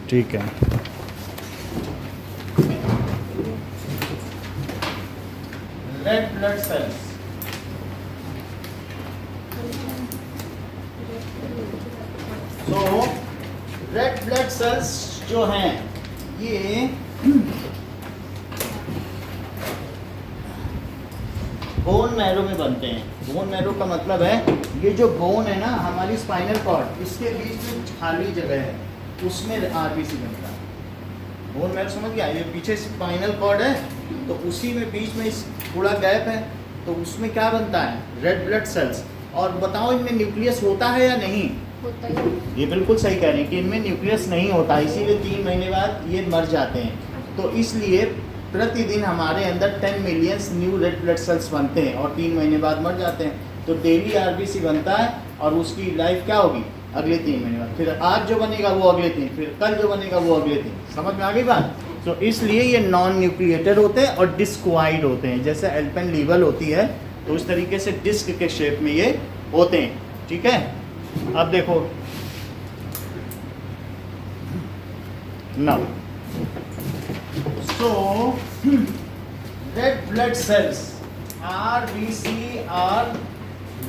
ठीक है। Red blood cells, तो रेड ब्लड सेल्स जो हैं ये बोन मैरो में बनते हैं। बोन मैरो का मतलब है ये जो बोन है ना हमारी स्पाइनल कॉर्ड, इसके बीच में खाली जगह है, उसमें आरबीसी बनता है। बोन मैरो समझ गया, ये पीछे स्पाइनल कॉर्ड है तो उसी में बीच में इस थोड़ा गैप है, तो उसमें क्या बनता है, रेड ब्लड सेल्स। और बताओ इनमें न्यूक्लियस होता है या नहीं? होता है। ये बिल्कुल सही कह रहे हैं कि इनमें न्यूक्लियस नहीं होता, इसीलिए 3 महीने बाद ये मर जाते हैं। तो इसलिए प्रतिदिन हमारे अंदर 10 million new red blood cells बनते हैं और 3 महीने बाद मर जाते हैं। तो डेली आरबीसी बनता है और उसकी लाइफ क्या होगी, अगले 3 महीने बाद। फिर आज जो बनेगा वो अगले 3, फिर कल जो बनेगा वो अगले 3। समझ में आ गई बात? तो इसलिए ये नॉन न्यूक्लिएटेड होते हैं और डिस्क्वाइड होते हैं। जैसे एल्पेनलीबल होती है तो उस तरीके से डिस्क के शेप में ये होते हैं। ठीक है, अब देखो now, so red blood cells RBC are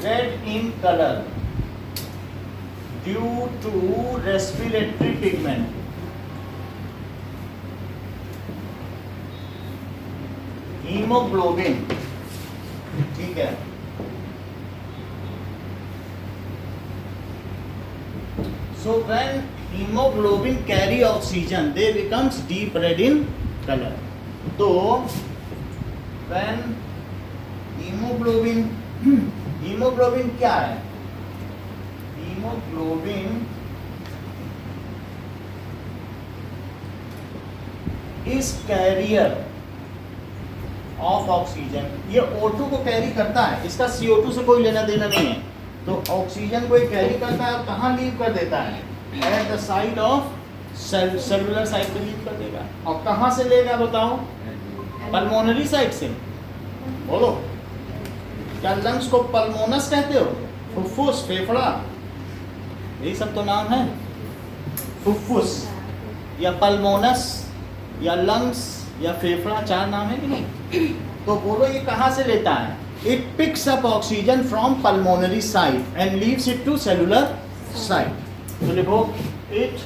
red in color due to respiratory pigment. Haemoglobin, ठीक है। So when hemoglobin carry oxygen, they becomes deep red in color. तो when hemoglobin क्या है? hemoglobin is carrier of oxygen. ये O2 को carry करता है, इसका CO2 से कोई लेना देना नहीं है। तो ऑक्सीजन को ये कैरी करता है और कहाँ लीव कर देता है? At the side of cellular side पे लीव कर देगा। और कहाँ से लेगा बताओ? पल्मोनरी साइड से। बोलो, क्या लंग्स को पल्मोनस कहते हो? फुफ्फुस, फेफड़ा, यही सब तो नाम है। फुफ्फुस या पल्मोनस या लंग्स या फेफड़ा, 4 नाम है कि नहीं? तो बोलो ये कहाँ से लेता है? It picks up oxygen from pulmonary side and leaves it to cellular side. तो लिखो, it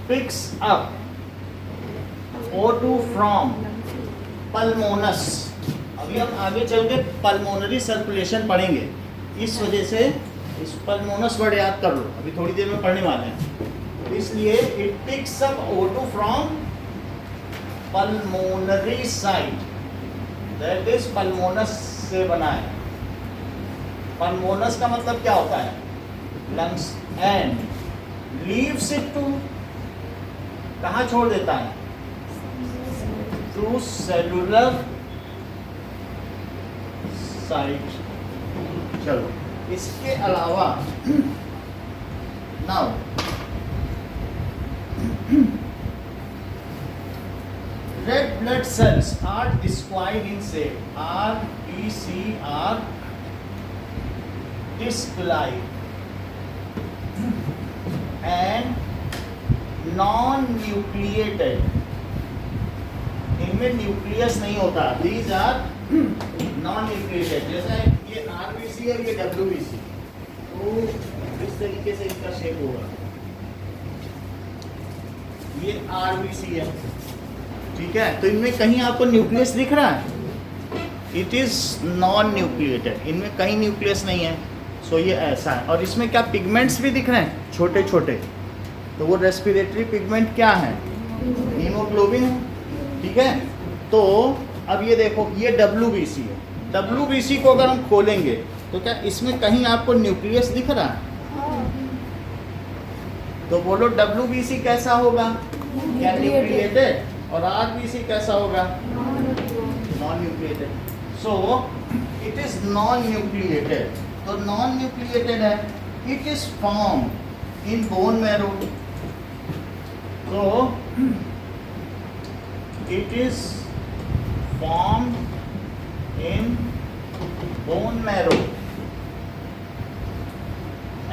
picks up O2 from pulmonus. अभी हम आगे चल के पल्मोनरी सर्कुलेशन पढ़ेंगे, इस वजह से इस पल्मोनस वर्ड याद कर लो, अभी थोड़ी देर में पढ़ने वाले हैं। इसलिए it picks up O2 from pulmonary side. That is पल्मोनस से बना है। पल्मोनस का मतलब क्या होता है? Lungs. And leaves it to, कहाँ छोड़ देता है? To cellular side. चलो, इसके अलावा now red blood cells are discoid in shape. RBC are disc-like and non-nucleated. इनमें न्यूक्लियस नहीं होता। These are non-nucleated. जैसे ये RBC और ये WBC, तो इस तरीके से इसका शेप होगा। ये RBC है, ठीक है। तो इनमें कहीं आपको न्यूक्लियस दिख रहा है? इट इज नॉन न्यूक्लिएटेड, इनमें कहीं न्यूक्लियस नहीं है। सो ये ऐसा है। और इसमें क्या पिगमेंट्स भी दिख रहे हैं, छोटे छोटे? तो वो रेस्पिरेटरी पिगमेंट क्या है? हीमोग्लोबिन है, ठीक है। तो अब ये देखो, ये WBC है। WBC को अगर हम खोलेंगे तो क्या इसमें कहीं आपको न्यूक्लियस दिख रहा है? तो बोलो WBC कैसा होगा? क्या न्यूक्लिएटेड? और RBC कैसा होगा? Non nucleated. So it is non nucleated. तो नॉन न्यूक्लिएटेड है, it is form in bone marrow. तो it is form in bone marrow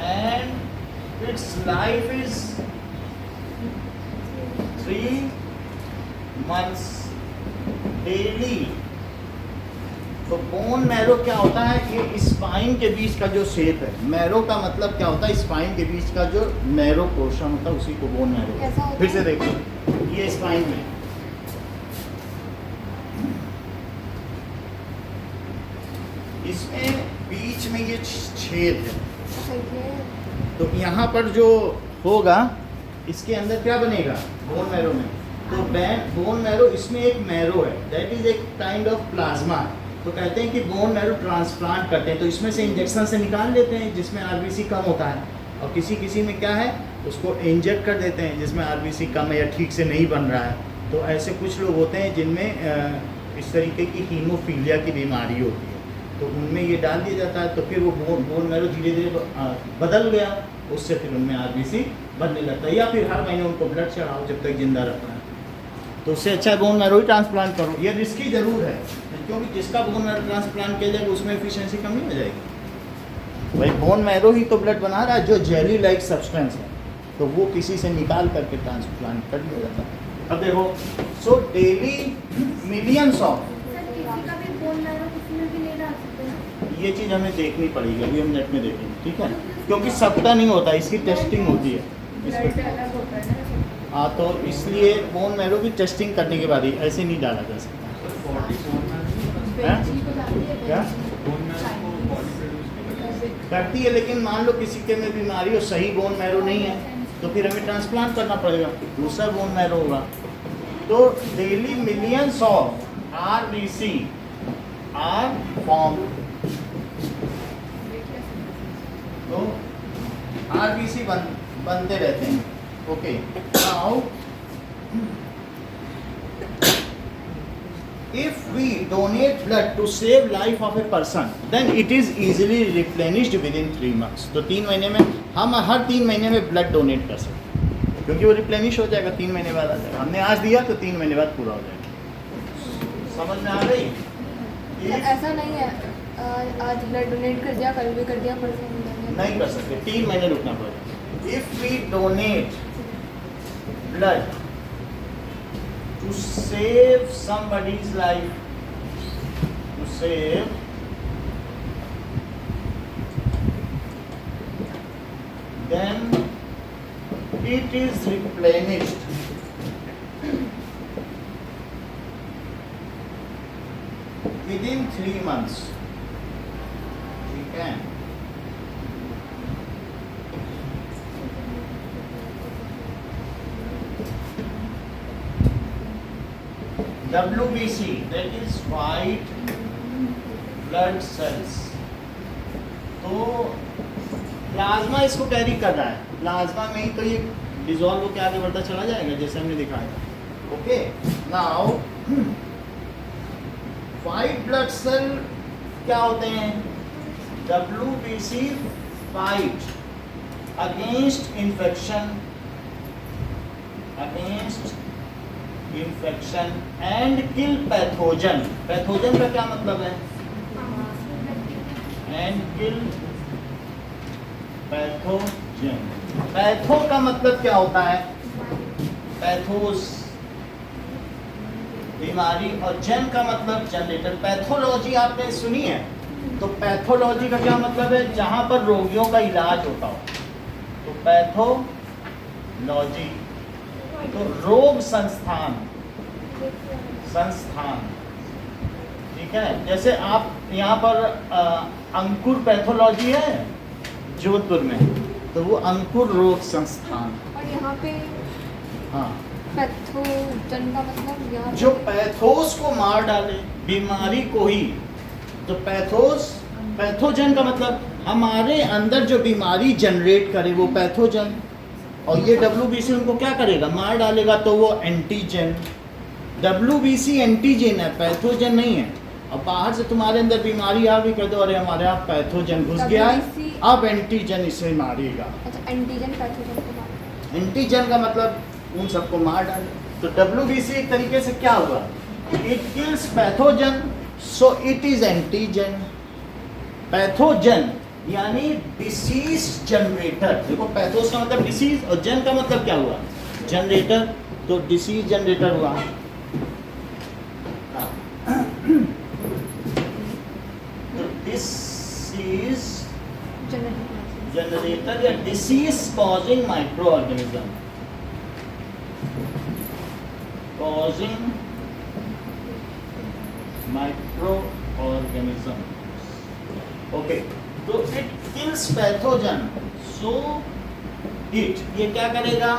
and its life is 3 months daily. तो बोन मैरो क्या होता है? ये स्पाइन के बीच का जो शेप है, मैरो का मतलब क्या होता है? स्पाइन के बीच का जो नैरो पोर्शन होता है उसी को बोन मैरो। फिर से देखो, ये स्पाइन में इसमें बीच में ये छेद है, तो यहाँ पर जो होगा इसके अंदर क्या बनेगा? बोन मैरो में। तो बोन मैरो, इसमें एक मैरो है, दैट इज एक काइंड ऑफ प्लाज्मा। तो कहते हैं कि बोन मैरो ट्रांसप्लांट करते हैं, तो इसमें से इंजेक्शन से निकाल लेते हैं जिसमें आरबीसी कम होता है, और किसी किसी में क्या है उसको इंजेक्ट कर देते हैं जिसमें आरबीसी कम है या ठीक से नहीं बन रहा है। तो ऐसे कुछ लोग होते हैं जिनमें इस तरीके की हीमोफीलिया की बीमारी होती है, तो उनमें ये डाल दिया जाता है, तो फिर वो बोन मैरो धीरे धीरे बदल गया, उससे फिर उनमें आरबीसी बनने लगता है। या फिर हर महीने उनको ब्लड चढ़ाओ जब तक जिंदा रखना है, तो उससे अच्छा बोन मैरो ही ट्रांसप्लांट करो। ये रिस्की ज़रूर है, क्योंकि जिसका बोन मैरो ट्रांसप्लांट किया जाएगा उसमें एफिशिएंसी कम नहीं हो जाएगी। भाई बोन मैरो ही तो ब्लड बना रहा है, जो जेली लाइक सब्सटेंस है, तो वो किसी से निकाल करके ट्रांसप्लांट कर दिया जाता है। अब देखो, सो डेली मिलियंस ऑफ, ये चीज़ हमें देखनी पड़ेगी, अभी हम नेट में देखेंगे, ठीक है, क्योंकि सबका नहीं होता, इसकी टेस्टिंग होती है। हाँ, तो इसलिए बोन मैरो की टेस्टिंग करने के बाद ही, ऐसे नहीं डाला जा सकता। क्या करती है, लेकिन मान लो किसी के में बीमारी हो, सही बोन मैरो नहीं है, तो फिर हमें ट्रांसप्लांट करना पड़ेगा, दूसरा बोन मैरो होगा। तो daily millions of RBC are form, तो आरबीसी बनते रहते हैं। Okay, now if we donate blood to save life of a person, then it is easily replenished within 3 months. तो 3 महीने में हम हर 3 महीने में ब्लड डोनेट कर सकते हैं, क्योंकि वो रिप्लेनिश हो जाएगा, 3 महीने बाद आ जाएगा। हमने आज दिया तो 3 महीने बाद पूरा हो जाएगा। समझ में आ गई? ऐसा नहीं है आज ब्लड डोनेट कर दिया, कल भी कर दिया, परसों नहीं कर सकते, 3 महीने रुकना पड़ेगा। If we donate blood to save somebody's life, to save then it is replenished within 3 months, ठीक है। WBC, that is white blood cells, तो प्लाज्मा इसको कैरी कर रहा है, प्लाज्मा में ही तो ये डिजॉल्व होकर आगे बढ़ता चला जाएगा जैसे हमने दिखाया। Okay, now white blood cell क्या होते हैं? WBC fight against infection, and kill pathogen. Pathogen का क्या मतलब है? And kill pathogen. पैथो का मतलब क्या होता है? पैथोस बीमारी, और जन का मतलब जनरेटर। पैथोलॉजी आपने सुनी है? तो पैथोलॉजी का क्या मतलब है? जहां पर रोगियों का इलाज होता हो, तो पैथोलॉजी। तो रोग संस्थान, ठीक है। जैसे आप यहाँ पर अंकुर पैथोलॉजी है जोधपुर में, तो वो अंकुर रोग संस्थान। और यहाँ पे हाँ, पैथोजन का मतलब यहाँ जो पैथोस को मार डाले, बीमारी को ही, तो पैथोजन का मतलब हमारे अंदर जो बीमारी जनरेट करे वो पैथोजन। और ये WBC उनको क्या करेगा? मार डालेगा, तो वो एंटीजन। WBC एंटीजन है, पैथोजन नहीं है। अब बाहर से तुम्हारे अंदर बीमारी आ भी कर दो, अरे हमारे यहाँ पैथोजन घुस गया है, अब एंटीजन इसे मारेगा। अच्छा, एंटीजन पैथोजन को मार, एंटीजन का मतलब उन सबको मार डाले। तो WBC एक तरीके से क्या हुआ? It kills pathogen, so it is antigen. Pathogen यानी डिसीज जनरेटर। देखो, पैथोस का मतलब डिसीज और जन का मतलब क्या हुआ? जनरेटर, तो डिसीज जनरेटर हुआ। तो दिस इज जनरेटर या disease causing microorganism, causing microorganism. Okay, तो it kills pathogen, so it, ये क्या करेगा,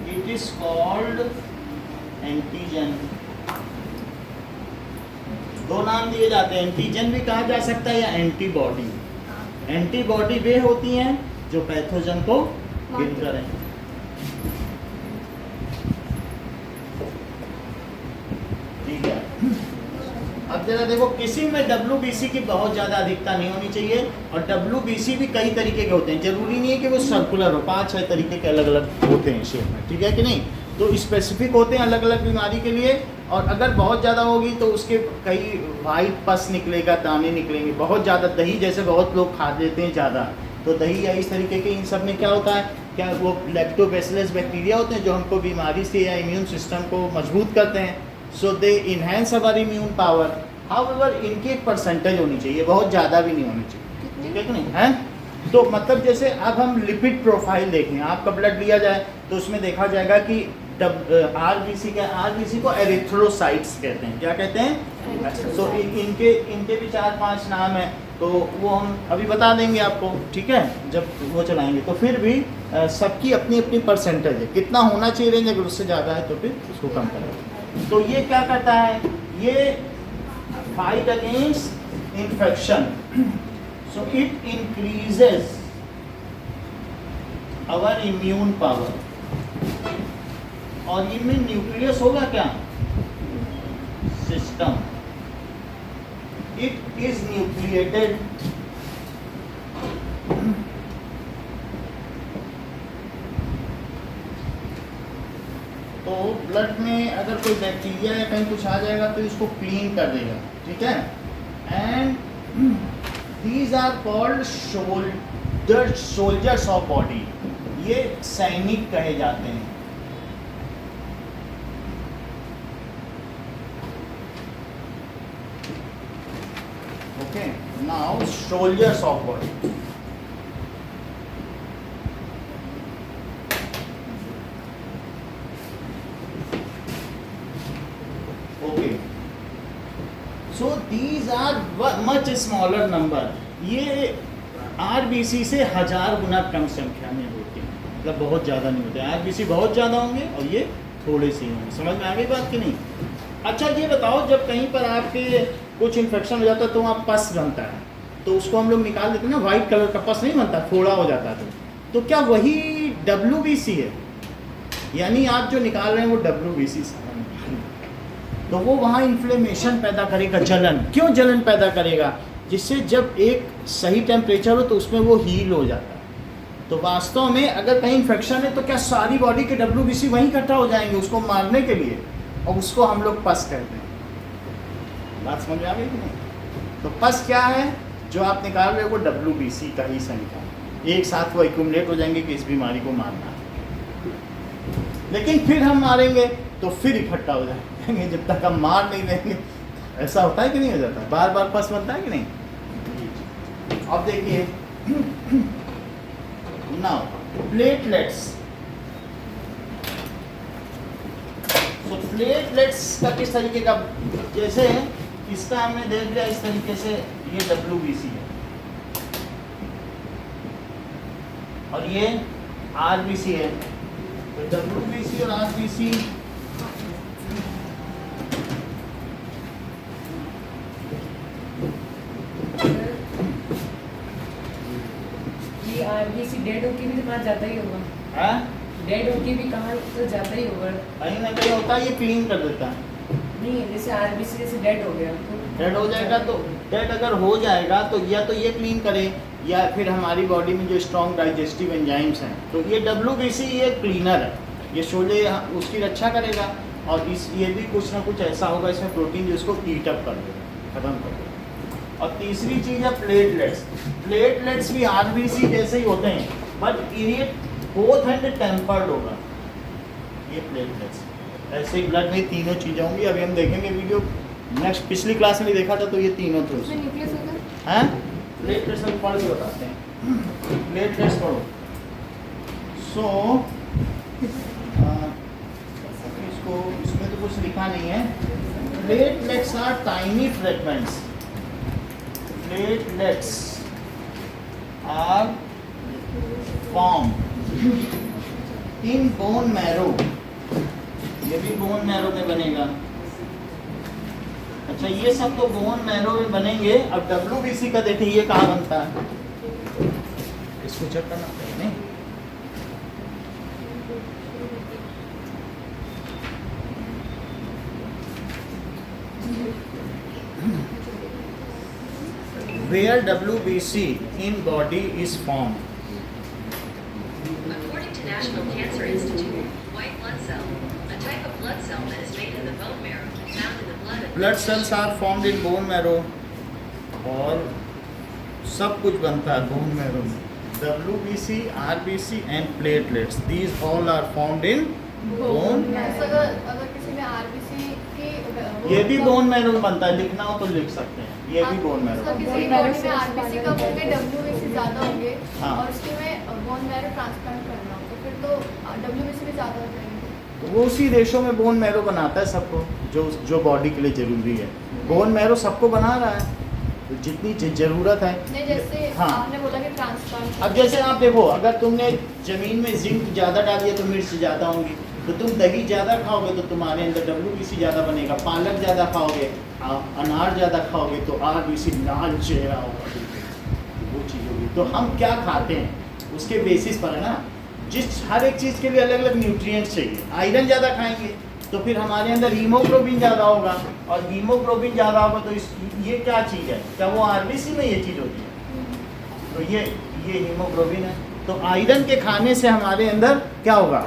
इट इज कॉल्ड एंटीजन। दो नाम दिए जाते हैं, एंटीजन भी कहा जा सकता है या एंटीबॉडी। एंटीबॉडी वे होती हैं जो पैथोजन को किल करें। ठीक है, अब जरा देखो, किसी में WBC की बहुत ज़्यादा अधिकता नहीं होनी चाहिए, और WBC भी कई तरीके के होते हैं, जरूरी नहीं है कि वो सर्कुलर हो, 5-6 तरीके के अलग अलग होते हैं शेप में, ठीक है कि नहीं। तो स्पेसिफिक होते हैं अलग अलग बीमारी के लिए, और अगर बहुत ज़्यादा होगी तो उसके कई वाइट पस निकलेगा, दाने निकलेंगे। बहुत ज़्यादा दही जैसे बहुत लोग खा लेते हैं ज़्यादा, तो दही या इस तरीके के, इन सब में क्या होता है, क्या वो लैक्टोबैसिलस बैक्टीरिया होते हैं जो हमको बीमारी से या इम्यून सिस्टम को मजबूत करते हैं। सो दे इन्हेंस अवर इम्यून पावर। हाउएवर इनकी एक परसेंटेज होनी चाहिए, बहुत ज़्यादा भी नहीं होनी चाहिए, ठीक है कि नहीं है। तो मतलब जैसे अब हम लिपिड प्रोफाइल देखें, आपका ब्लड लिया जाए तो उसमें देखा जाएगा कि RBC का, RBC को एरिथ्रोसाइट्स कहते हैं। क्या कहते हैं? तो इनके भी 4-5 नाम हैं, तो वो हम अभी बता देंगे आपको, ठीक है, जब वो चलाएंगे। तो फिर भी सबकी अपनी अपनी परसेंटेज है, कितना होना चाहिए रेंज, अगर उससे ज़्यादा है तो फिर उसको कम करें। तो ये क्या करता है, ये fight against infection, so it increases our immune power. और इनमें न्यूक्लियस होगा क्या, सिस्टम, इट इज न्यूक्लिएटेड। तो ब्लड में अगर कोई बैक्टीरिया या कहीं कुछ आ जाएगा तो इसको क्लीन कर देगा, ठीक है। And these are called soldiers of body, ये सैनिक कहे जाते हैं। Okay, now soldiers of body. Okay, so these are much smaller number. ये RBC से 1000 गुना कम संख्या में होते हैं, मतलब बहुत ज़्यादा नहीं होते। RBC बहुत ज़्यादा होंगे और ये थोड़े से होंगे। समझ में आ गई बात कि नहीं? अच्छा ये बताओ, जब कहीं पर आपके कुछ इन्फेक्शन हो जाता है तो वहाँ पस बनता है, तो उसको हम लोग निकाल देते हैं ना, वाइट कलर का पस नहीं बनता, फोड़ा हो जाता है। तो क्या वही WBC है? यानी आप जो निकाल रहे हैं वो WBC है, तो वो वहाँ इन्फ्लेमेशन पैदा करेगा, जलन। क्यों जलन पैदा करेगा? जिससे जब एक सही टेम्परेचर हो तो उसमें वो हील हो जाता है। तो वास्तव में अगर कहीं इन्फेक्शन है तो क्या सारी बॉडी के WBC वहीं इकट्ठा हो जाएंगे उसको मारने के लिए, और उसको हम लोग पस कहते हैं। बात समझ में आ गई कि नहीं? तो पस क्या है, जो आप निकाल रहे हो वो WBC का ही संख्या, एक साथ वो एक्यूमुलेट हो जाएंगे कि इस बीमारी को मारना है। लेकिन फिर हम मारेंगे तो फिर इकट्ठा हो जाएंगे, जब तक हम मार नहीं देंगे। ऐसा होता है कि नहीं हो जाता? बार बार पस बनता है कि नहीं? अब देखिए, नाउ प्लेटलेट्स। तो प्लेटलेट्स का किस तरीके का, जैसे इसका हमने देख लिया इस तरीके से, ये WBC है और ये RBC है। तो WBC और RBC RBC डेड होके भी कहाँ जाता ही होगा, है, डेड होके भी कहाँ तो जाता ही होगा, कहीं ना कहीं होता है, ये क्लीन कर देता है। नहीं जैसे RBC जैसे डेड हो गया तो डेड हो जाएगा, तो डेड अगर हो जाएगा तो या तो ये क्लीन करे, या फिर हमारी बॉडी में जो स्ट्रॉन्ग डाइजेस्टिव एंजाइम्स हैं, तो ये WBC ये क्लीनर है, ये शोले उसकी रक्षा करेगा। और इस ये भी कुछ ना कुछ ऐसा होगा इसमें प्रोटीन जो इसको ईट अप कर देगा, खत्म कर देगा। और तीसरी चीज़ है प्लेटलेट्स। प्लेटलेट्स भी RBC जैसे ही होते हैं, बट बोथ एंड टेम्पर्ड होगा ये प्लेटलेट्स। ऐसे ही ब्लड में तीनों चीज़ें होंगी। अभी हम देखेंगे वीडियो नेक्स्ट, पिछली क्लास में देखा था तो ये तीनों थे उसमें न्यूक्लियस होगा। हैं। प्लेटलेट्स हम पढ़ के बताते हैं। प्लेटलेट्स पढ़ो। सो इसको इसमें तो कुछ लिखा नहीं है। Platelets are tiny fragments. Platelets are form in bone marrow. ये भी बोन मैरो में बनेगा। अच्छा ये सब तो बोन मैरो में बनेंगे। अब WBC का देखिए ये कहाँ बनता है, इसको चेक करना पड़ेगा नहीं। Where WBC in body is formed? According to National Cancer Institute, white blood cell, a type of blood cell that is made in the bone marrow, found in the blood of Blood cells are formed in bone marrow। और सब कुछ बनता है bone marrow में। WBC, RBC and platelets, these all are formed in bone। अगर किसी में RBC की ये भी बोन मैरो में बनता है, लिखना हो तो लिख सकते हैं। ये भी बोन मैरो। किसी बॉडी में RBC कम होंगे, WBC ज़्यादा होंगे हाँ। और उसके में बोन मैरो ट्रांसप्लांट करना हो तो फिर तो WBC भी ज़्यादा हो जाएंगे। तो वो उसी रेशो में बोन मैरो बनाता है सबको, जो बॉडी के लिए जरूरी है। बोन मैरो सबको बना रहा है तो जितनी ज़रूरत है। नहीं जैसे हाँ। आपने बोला कि ट्रांसप्लांट। अब जैसे आप देखो, अगर तुमने ज़मीन में जिंक ज़्यादा डाली है तो मिर्च ज़्यादा होंगी। तो तुम दही ज़्यादा खाओगे तो तुम्हारे अंदर WBC ज़्यादा बनेगा। पालक ज़्यादा खाओगे, अनार ज़्यादा खाओगे तो RBC लाल चेहरा होगा, वो चीज़ होगी। तो हम क्या खाते हैं उसके बेसिस पर है ना। जिस हर एक चीज़ के लिए अलग अलग न्यूट्रिएंट्स चाहिए। आयरन ज़्यादा खाएंगे तो फिर हमारे अंदर हीमोग्लोबिन ज़्यादा होगा, और हीमोग्लोबिन ज़्यादा होगा तो ये क्या चीज़ है, क्या वो RBC में ये चीज़ होती है? तो ये हीमोग्लोबिन है। तो आयरन के खाने से हमारे अंदर क्या होगा,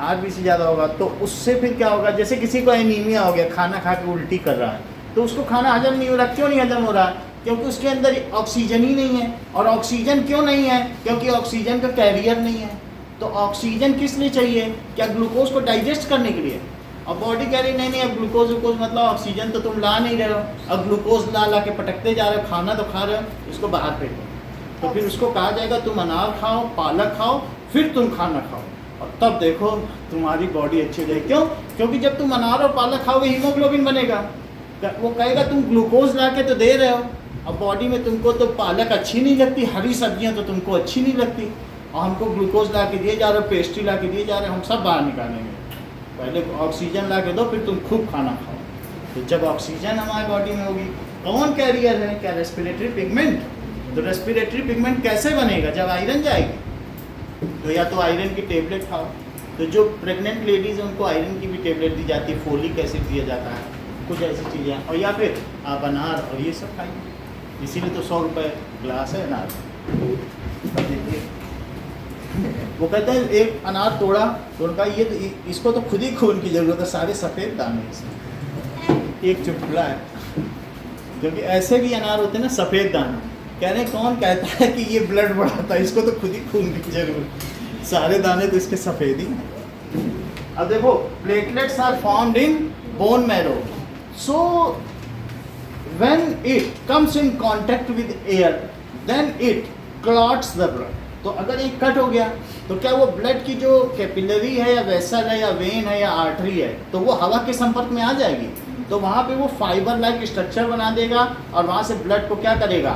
RBC ज़्यादा होगा। तो उससे फिर क्या होगा, जैसे किसी को एनीमिया हो गया, खाना खा के उल्टी कर रहा है तो उसको खाना हजम नहीं हो रहा। क्यों नहीं हजम हो रहा? क्योंकि उसके अंदर ऑक्सीजन ही नहीं है। और ऑक्सीजन क्यों नहीं है? क्योंकि ऑक्सीजन का कैरियर नहीं है। तो ऑक्सीजन किस लिए चाहिए? क्या ग्लूकोज को डाइजेस्ट करने के लिए? और बॉडी कह रही नहीं अब ग्लूकोज मतलब ऑक्सीजन तो तुम ला नहीं रहे हो, अब ग्लूकोज ला के पटकते जा रहे हो, खाना तो खा रहे हो, इसको बाहर फेंको। तो फिर उसको कहा जाएगा तुम अनार खाओ, पालक खाओ, फिर तुम खाना खाओ, और तब देखो तुम्हारी बॉडी अच्छी हो जाएगी। क्यों? क्योंकि जब तुम अनार और पालक खाओगे हीमोग्लोबिन बनेगा। वो कहेगा तुम ग्लूकोज ला के तो दे रहे हो, अब बॉडी में तुमको तो पालक अच्छी नहीं लगती, हरी सब्जियां तो तुमको अच्छी नहीं लगती, और हमको ग्लूकोज ला के दिए जा रहे हो, पेस्ट्री ला के दिए जा रहे हो, हम सब बाहर निकालेंगे। पहले ऑक्सीजन ला के दो, फिर तुम खूब खाना खाओ। तो जब ऑक्सीजन हमारी बॉडी में होगी, कौन कैरियर है? क्या रेस्पिरेटरी पिगमेंट। तो रेस्पिरेटरी पिगमेंट कैसे बनेगा? जब आयरन जाएगी। तो या तो आयरन की टेबलेट खाओ। तो जो प्रेग्नेंट लेडीज़ हैं उनको आयरन की भी टेबलेट दी जाती है, फोलिक एसिड दिया जाता है, कुछ ऐसी चीज़ें। और या फिर आप अनार और ये सब खाइए। इसीलिए तो 100 रुपये ग्लास है अनार। देखिए वो कहते हैं एक अनार तोड़ा तो उनका ये तो इसको तो खुद ही खून की ज़रूरत है, सारे सफ़ेद दाने इसमें, एक चुटकुला है। क्योंकि ऐसे भी अनार होते हैं ना सफ़ेद दाने, कह रहे हैं कौन कहता है कि ये ब्लड बढ़ाता है, इसको तो खुद ही खून की जरूरत, सारे दाने तो इसके सफ़ेद ही हैं। अब देखो platelets are formed in bone marrow, so when it comes in contact with air then it clots the blood। तो अगर एक कट हो गया तो क्या वो ब्लड की जो कैपिलरी है या वेसल है या वेन है या आर्टरी है तो वो हवा के संपर्क में आ जाएगी। तो वहाँ पे वो फाइबर लाइक स्ट्रक्चर बना देगा और वहाँ से ब्लड को क्या करेगा,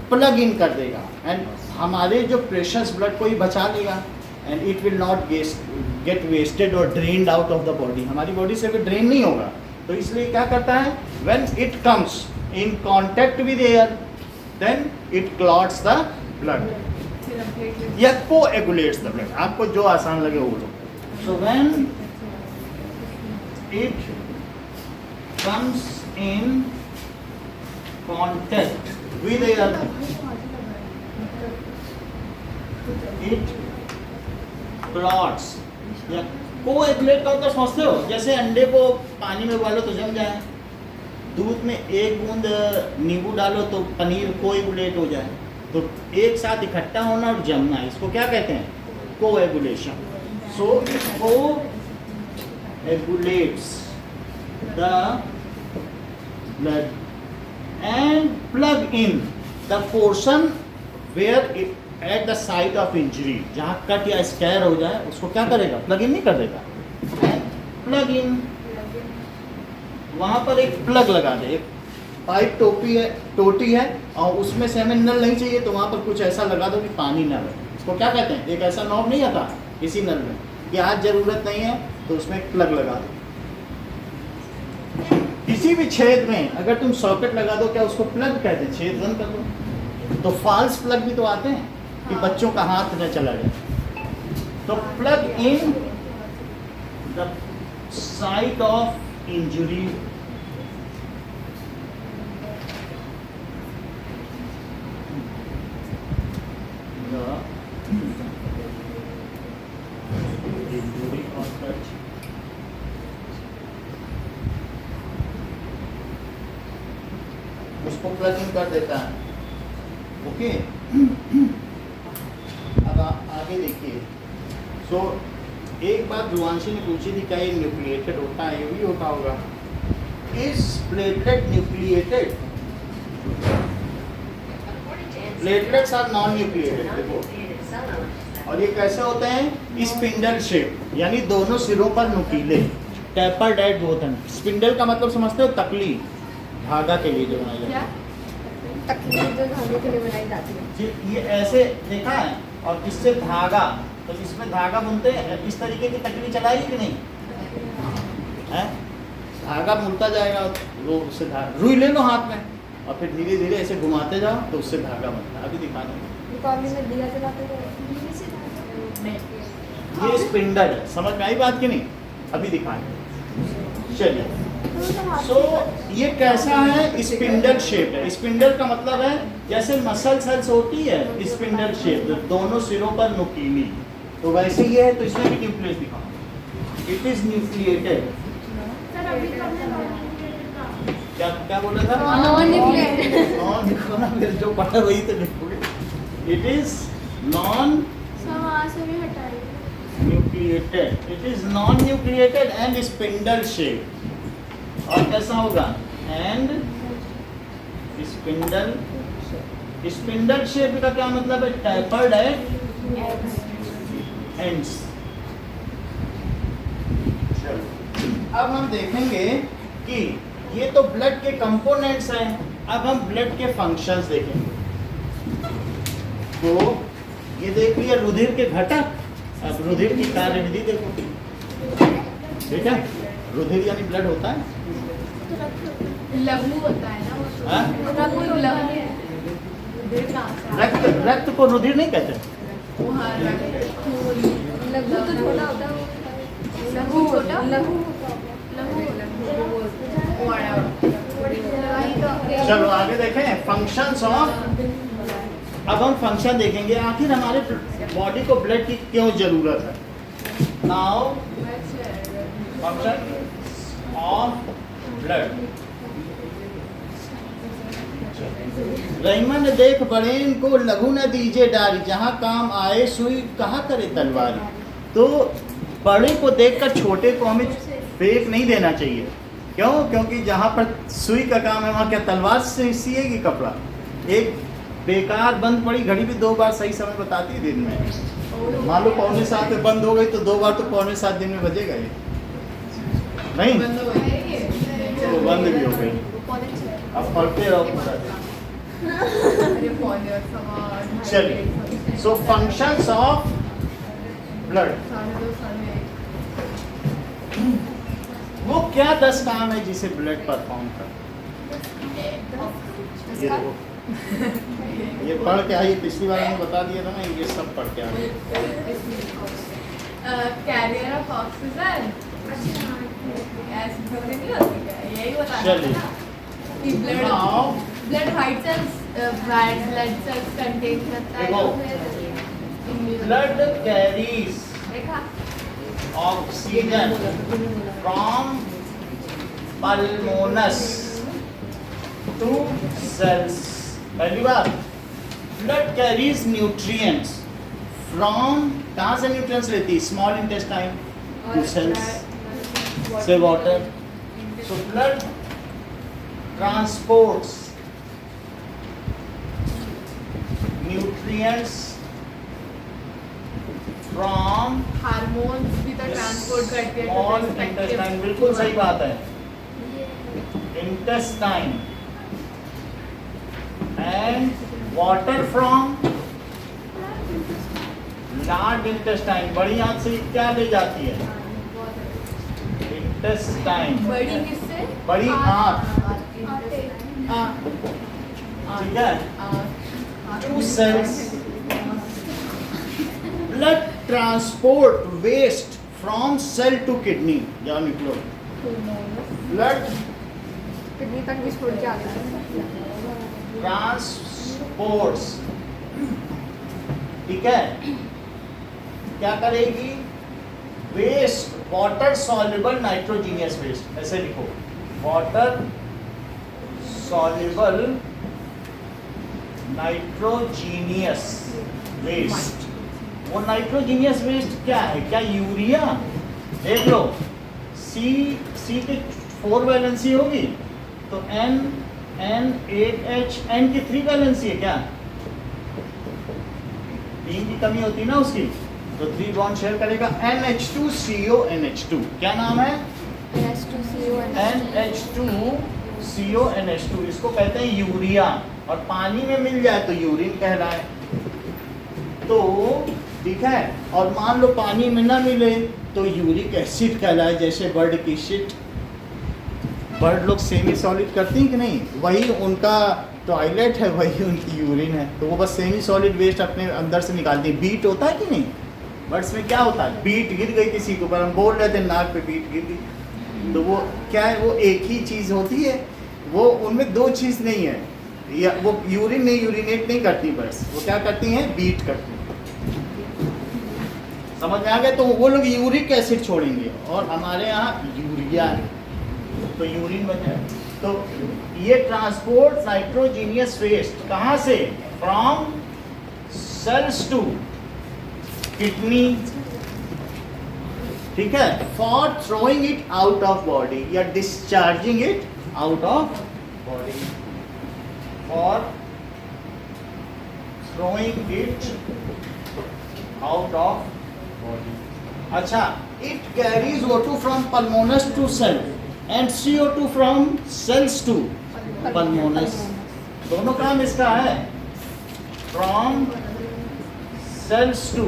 प्लग इन कर देगा, एंड हमारे जो प्रेशस ब्लड को ही बचा लेगा, and it will not get wasted और drained out of the body. हमारी बॉडी से भी ड्रेन नहीं होगा। तो इसलिए क्या करता है, when it comes in contact with air then it clots the blood या कोएगुलेट्स द ब्लड, आपको जो आसान लगे वो लो। So when it comes in contact with air it clots या कोएगुलेट का होता समझते हो, जैसे अंडे को पानी में उबालो तो जम जाए, दूध में एक बूंद नींबू डालो तो पनीर कोएगुलेट हो जाए। तो एक साथ इकट्ठा होना और जमना, इसको क्या कहते हैं, coagulation. So it coagulates the blood and plug in the portion where it at the site of injury, जहाँ कट या स्कैर हो जाए उसको क्या करेगा, प्लग इन नहीं कर देगा, प्लग इन, वहाँ पर एक प्लग लगा दे, एक पाइप टोटी है और उसमें से हमें नल नहीं चाहिए तो वहाँ पर कुछ ऐसा लगा दो कि पानी ना रहे, इसको क्या कहते हैं, एक ऐसा नॉब नहीं आता किसी नल में कि आज ज़रूरत नहीं है तो उसमें एक प्लग लगा दो। किसी भी छेद में अगर तुम सॉकेट लगा दो क्या उसको प्लग कहते हैं, छेद बंद कर दो। तो फॉल्स प्लग भी तो आते हैं कि बच्चों का हाथ न चला जाए, तो plug in the site of injury उसको प्लग इन कर देता है। ओके, अब आगे देखिए। सो एक बात ध्रुवांशी ने पूछी थी, क्या ये न्यूक्लिएटेड होता है, ये भी होता होगा। Is platelet nucleated? Platelets are non nucleated. देखो, और ये कैसे होते हैं, स्पिंडल शेप, यानी दोनों सिरों पर नुकीले, tapered at both and. Spindle का मतलब समझते हो, तकली, धागा के लिए जो बनाई जाती है, तकलीफ जो धागे के लिए बनाई जाती है। ये ऐसे देखा है, और इससे धागा, तो इसमें धागा बुनते हैं, इस तरीके की तकली चलाई कि नहीं है, धागा मुड़ता जाएगा, वो उससे रुई ले लो हाथ में और फिर धीरे धीरे ऐसे घुमाते जाओ तो उससे धागा बनता है। अभी दिखा देंगे, दीपावली में दिया जलाते थे। ये स्पिंडल है, समझ में आई बात कि नहीं, अभी दिखाएंगे। चलिए, सो ये कैसा है, स्पिंडल शेप है। स्पिंडल का मतलब है जैसे मसल सेल्स होती है, स्पिंडल शेप, दोनों सिरों पर नुकीली, तो वैसे ही है। तो इसमें भी न्यूक्लियस दिखाओ, इट इज न्यूक्लिएटेड। क्या बोला था, नॉन न्यूक्लिएटेड। नॉन, लिखो ना, फिर जो पढ़ा वही तो लिखोगे। It is non nucleated, it is non nucleated and spindle shape. और कैसा होगा, एंड स्पिंडल, स्पिंडल शेप का क्या मतलब है, टैपर्ड एट एंड्स। चलो, अब हम देखेंगे कि ये तो ब्लड के कंपोनेंट्स हैं, अब हम ब्लड के फंक्शंस देखेंगे। तो ये देख लिया रुधिर के घटक, अब रुधिर की कार्यविधि देखो, ठीक है। रुधिर यानी ब्लड होता है, लघु होता है ना वो, हाँ? रक्त को रुधिर नहीं कहते, लघु तो छोटा होता है, लघु छोटा, चलो आगे देखें फंक्शंस ऑफ। अब हम फंक्शन देखेंगे, आखिर हमारे बॉडी को ब्लड की क्यों जरूरत है। Now function of blood. Rahiman देख बड़ेन को लघु न दीजे डारी, जहाँ काम आए सुई कहा करे तलवारी। तो बड़े को देखकर छोटे को हमें फेंक नहीं देना चाहिए। क्यों? क्योंकि जहाँ पर सुई का काम है वहाँ क्या तलवार से सिएगी कपड़ा। एक बेकार बंद पड़ी घड़ी भी 2 बार सही समय बताती है दिन में। मान लो 6:45 में बंद हो गई तो 2 बार तो 6:45 दिन में बजेगा ये, नहीं तो बंद भी हो गई। अब पढ़ते रहो पूरा। चलिए, सो फंक्शंस ऑफ ब्लड, वो क्या 10 काम है जिसे ब्लड परफॉर्म करता है। ये देखो, ये पढ़ के आई, पिछली बार हमने बता दिया था ना, ये सब पढ़ के आ गए। कैरियर ऑफ ऑक्सीजन, यही बता चलिए, blood white cells, blood cells contain करता है। देखो, ब्लड कैरीज देखा, oxygen from pulmonary to sales. पहली बात, ब्लड कैरीज न्यूट्रिएंट्स फ्रॉम कहाँ से न्यूट्रिएंट्स लेती है? स्मॉल इंटेस्टाइन टू सेल्स से water. So blood transports nutrients from hormones भी तो ट्रांसपोर्ट करते हैं small intestine. बिल्कुल सही बात है. Intestine and water from large intestine. बड़ी आंत से क्या ले जाती है? Intestine. बड़ी किससे? बड़ी आंत. ठीक है. Two cells. Blood transport waste from cell to kidney. जाओ निकलो. Blood किडनी तक भी छोड़ के आता है. ट्रांसपोर्ट्स. ठीक है. क्या करेगी? Waste, water soluble nitrogenous waste. ऐसे लिखो, वाटर सॉल्युबल नाइट्रोजीनियस वेस्ट. वो नाइट्रोजीनियस वेस्ट क्या है? क्या यूरिया? देख लो, सी की 4 वैलेंसी होगी तो N8H, N की 3 वैलेंसी है क्या? 3 की कमी होती है ना उसकी, तो 3 बॉन्ड शेयर करेगा. NH2CONH2. क्या नाम है? NH2CONH2. इसको कहते हैं यूरिया. और पानी में मिल जाए तो यूरिन कहलाए. तो ठीक है. और मान लो पानी में ना मिले तो यूरिक एसिड कहलाए. जैसे बर्ड की शिट. बर्ड लोग सेमी सॉलिड करती हैं कि नहीं? वही उनका टॉयलेट है, वही उनकी यूरिन है. तो वो बस सेमी सॉलिड वेस्ट अपने अंदर से निकालती है. बीट होता है कि नहीं? बर्ड्स में क्या होता है? बीट गिर गई किसी के ऊपर, हम बोल रहे थे नाक पे बीट गिर गई, तो वो क्या है? वो एक ही चीज़ होती है. वो उनमें 2 चीज़ नहीं है. या वो यूरिन नहीं, यूरिनेट नहीं करती, बस वो क्या करती हैं? बीट करती हैं. समझ में आ गया? तो वो लोग यूरिक एसिड छोड़ेंगे और हमारे यहाँ यूरिया है, तो यूरिन बन जाए. तो ये ट्रांसपोर्ट नाइट्रोजीनियस वेस्ट कहाँ से? From cells to kidney. ठीक है. For throwing it out of body या discharging it out of body. For throwing it out of body. अच्छा. It carries O2 from pulmonary to cell and CO2 from cells to pulmonary. दोनों काम इसका है. From cells to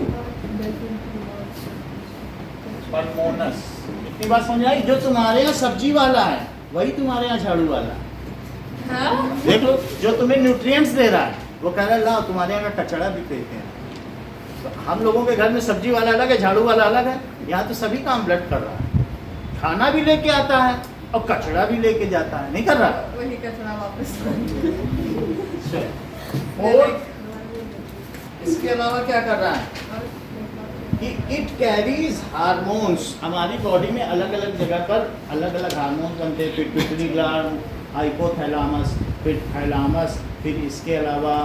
pulmonary. इतनी बात समझ आई? जो तुम्हारे यहाँ सब्जी वाला है वही तुम्हारे यहाँ झाड़ू वाला है. हाँ? देख लो, जो तुम्हें न्यूट्रिएंट्स दे रहा है वो कह रहा है लाओ तुम्हारे यहाँ का कचड़ा भी देते हैं. तो हम लोगों के घर में सब्जी वाला अलग है, झाड़ू वाला अलग है. यहाँ तो सभी काम ब्लड कर रहा है. खाना भी लेके आता है और कचड़ा भी लेके जाता है. नहीं कर रहा? वही कचरा वापस. और इसके अलावा क्या कर रहा है? It carries hormones. हमारी बॉडी में अलग अलग जगह पर अलग अलग हार्मोन्स बनते हैं. पिट्यूटरी ग्लैंड, हाइपोथैलेमस, फिर थैलेमस, फिर इसके अलावा